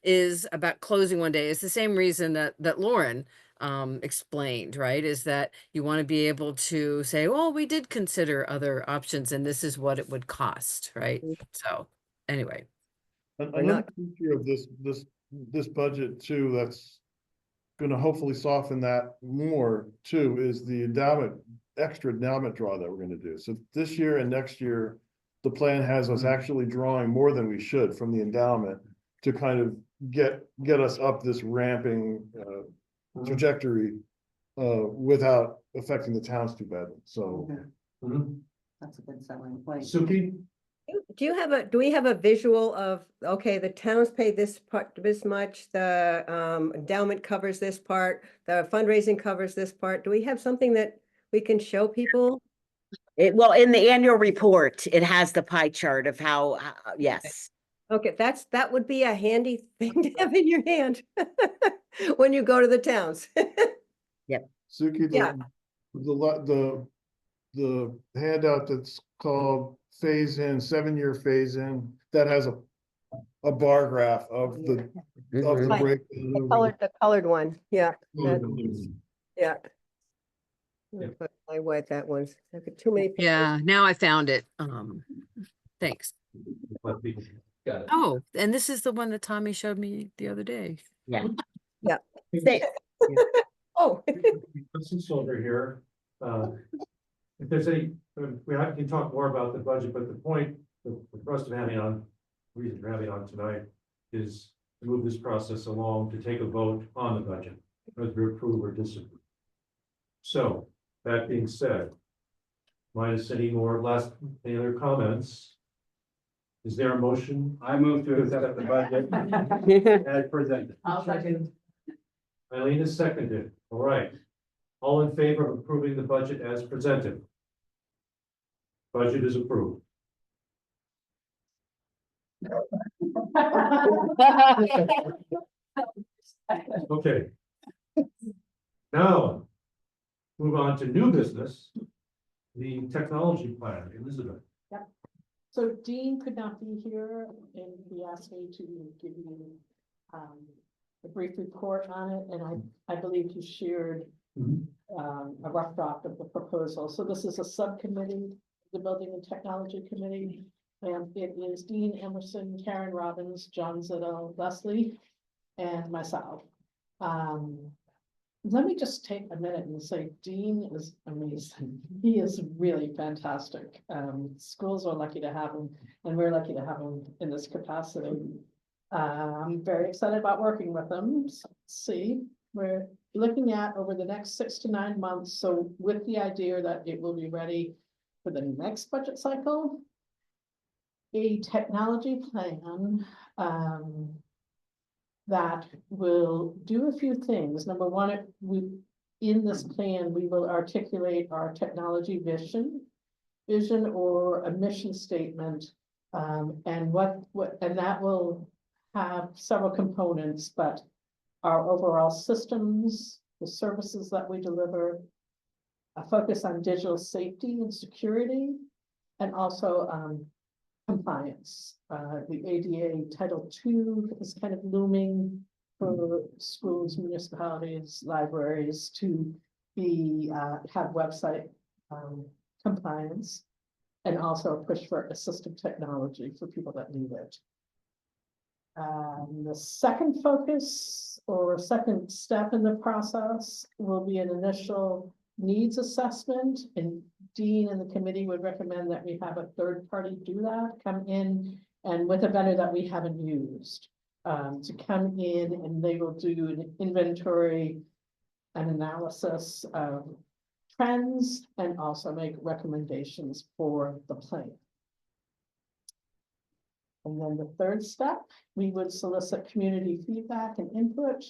is about closing one day is the same reason that Lauren explained, right? Is that you want to be able to say, well, we did consider other options and this is what it would cost, right? So anyway. Another feature of this budget too, that's gonna hopefully soften that more too, is the endowment, extra endowment draw that we're gonna do. So this year and next year, the plan has us actually drawing more than we should from the endowment to kind of get us up this ramping trajectory without affecting the towns too badly. So That's a good selling point. Suki? Do we have a visual of, okay, the towns pay this part, this much, the endowment covers this part, the fundraising covers this part? Do we have something that we can show people? Well, in the annual report, it has the pie chart of how, yes. Okay, that would be a handy thing to have in your hand when you go to the towns. Suki, Yeah. the handout that's called phase in, 7-year phase in, that has a bar graph of the Mhm. break. The colored one, yeah. Mhm. Yeah. Yeah. I white that one's, I've got too many. papers. Yeah, now I found it. Thanks. Let people- Got it. Oh, and this is the one that Tommy showed me the other day. Yeah. Yeah. Say- Oh. Since over here, if there's any, can talk more about the budget, but the point for us to having on, reason for having on tonight is to move this process along, to take a vote on the budget, whether to approve or disapprove. So, that being said, minus any other comments? Is there a motion? I move to accept the budget as presented. I'll second. Eileen is seconded, all right. All in favor of approving the budget as presented? Budget is approved. Okay. Now, move on to new business, the technology plan, Elizabeth. So Dean could not be here and he asked me to give you a brief report on it, and I believe he shared a rough draft of the proposal. So this is a subcommittee, the Building and Technology Committee, and it is Dean Emerson, Karen Robbins, John Zitto, Leslie, and myself. Let me just take a minute and say Dean is amazing. He is really fantastic. Schools are lucky to have him, and we're lucky to have him in this capacity. I'm very excited about working with him. So, let's see, we're looking at over the next 6 to 9 months. So with the idea that it will be ready for the next budget cycle, a technology plan that will do a few things. Number one, in this plan, we will articulate our technology vision or a mission statement. And and that will have several components, but our overall systems, the services that we deliver, a focus on digital safety and security, and also compliance. The ADA Title II is kind of looming for schools, municipalities, libraries to be have website compliance, and also a push for assistive technology for people that need it. The second focus or second step in the process will be an initial needs assessment, and Dean and the committee would recommend that we have a third party do that, come in and with a vendor that we haven't used, to come in, and they will do an inventory, an analysis of trends, and also make recommendations for the plan. And then the third step, we would solicit community feedback and input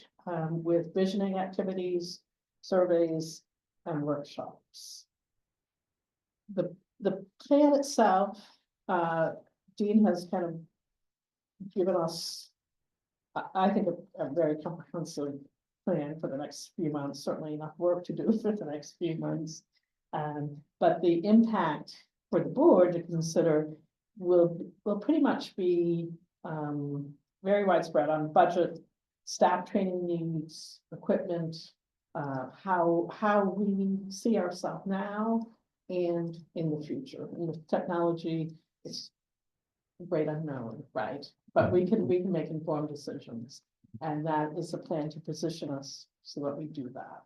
with visioning activities, surveys, and workshops. The plan itself, Dean has kind of given us, I think, a very comprehensive plan for the next few months, certainly enough work to do for the next few months. But the impact for the board to consider will pretty much be very widespread on budget, staff training needs, equipment, how we see ourselves now and in the future. And with technology, it's a great unknown, right? But we can make informed decisions, and that is a plan to position us so that we do that.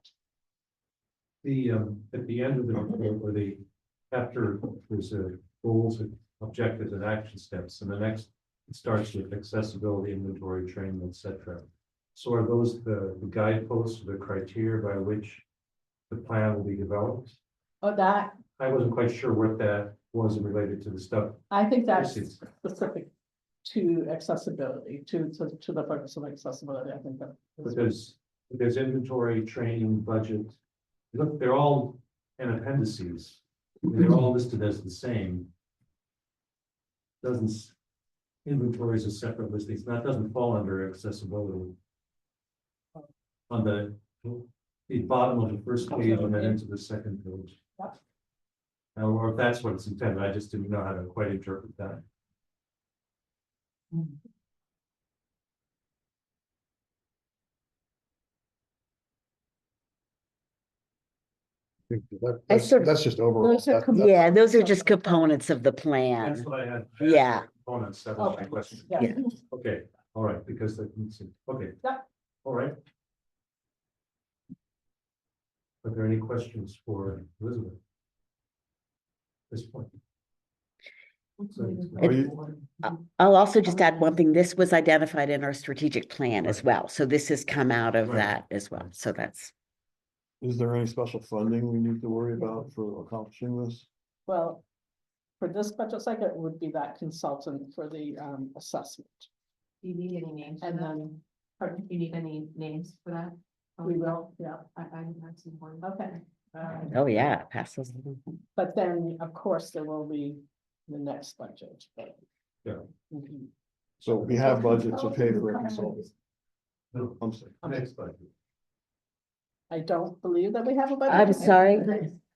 The, at the end of the report, or the, after there's a goals, objectives and action steps, and the next, it starts with accessibility, inventory, training, et cetera. So are those the guideposts, the criteria by which the plan will be developed? Oh, that, I wasn't quite sure what that was related to the stuff. I think that's Proceeds. specific to accessibility, to the focus of accessibility, I think that. But there's inventory, training, budget. Look, they're all in appendices. They're all listed as the same. Doesn't, inventory is a separate listing. That doesn't fall under accessibility. On the bottom of the first page and then into the second page. Or if that's what it's intended, I just didn't know how to quite interpret that. I sort of- That's just overall. Those are That's- Yeah, those are just components of the That's plan. what I had. Yeah. Components, that was my question. Yeah. Yeah. Okay, all right, because they can see, okay. Yep. All right. Are there any questions for Elizabeth? At this point? Are you- I'll also just add one thing. This was identified in our strategic plan as well. So this has come out of Right. that as well. So that's, Is there any special funding we need to worry about for accomplishing this? Well, for this budget cycle, it would be that consultant for the assessment. Do you need any names? And then, Pardon, you need any names for that? we will, yeah, I have some more. okay. oh yeah, pass those. But then, of course, there will be the next budget. But Yeah. Mhm. So we have budget to pay for a consultant. No, I'm sorry. next budget. I don't believe that we have a budget. I'm sorry.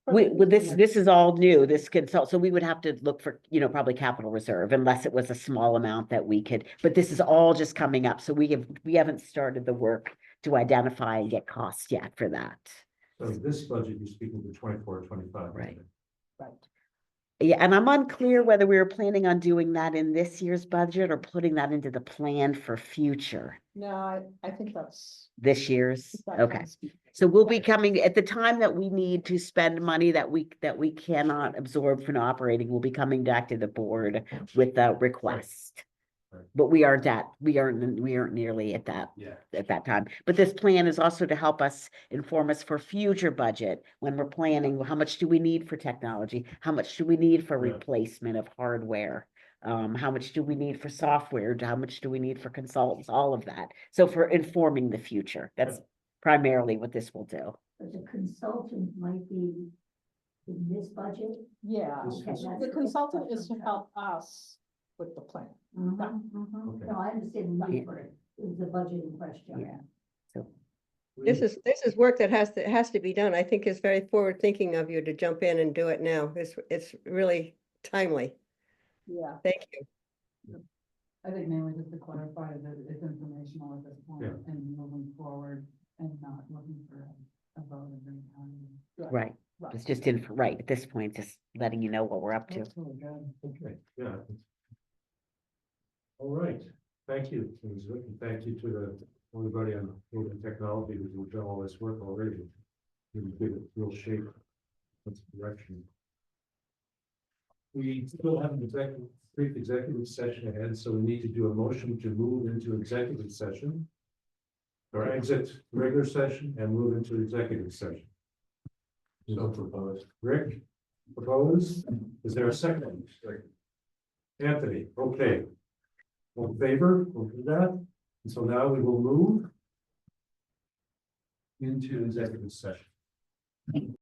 For Well, the- this is all new, this consult, so we would have to look for, probably capital reserve unless it was a small amount that we could, but this is all just coming up, so we haven't started the work to identify and get costs yet for that. So this budget, you're speaking to 24-25. Right. Right. Yeah, and I'm unclear whether we were planning on doing that in this year's budget or putting that into the plan for future, No, I think that's. this year's, that okay. has to be- So we'll be coming, at the time that we need to spend money that we cannot absorb from operating, we'll be coming back to the board with a request. Right. But we aren't nearly at that, Yeah. at that time. But this plan is also to help us inform us for future budget, when we're planning, how much do we need for technology? How much do we need for Yeah. replacement of hardware? How much do we need for software? How much do we need for consultants? All of that. So for informing the future, that's primarily what this will do. But the consultant might be in this budget. Yeah, This Okay, is- that's the good. consultant is to help us with the plan. Okay. No, I understand the need for it, is the budget in question. Yeah. So, This is work that has to be done. I think it's very forward thinking of you to jump in and do it now. It's really timely. Yeah. Thank you. I think mainly just to clarify that it's informational at this point Yeah. and moving forward and not looking for a vote every time. right, it's just right, at this point, just letting you know what we're up to. That's really good. Okay, yeah. All right, thank you, Elizabeth, and thank you to everybody on Building Technology who's done all this work already. Really give it real shape, what's the direction. We still have an brief executive session ahead, so we need to do a motion to move into executive session. Or exit regular session and move into executive session. So proposed. Rick, proposed, is there a second? Anthony, okay. All in favor, we'll do that, and so now we will move into executive session.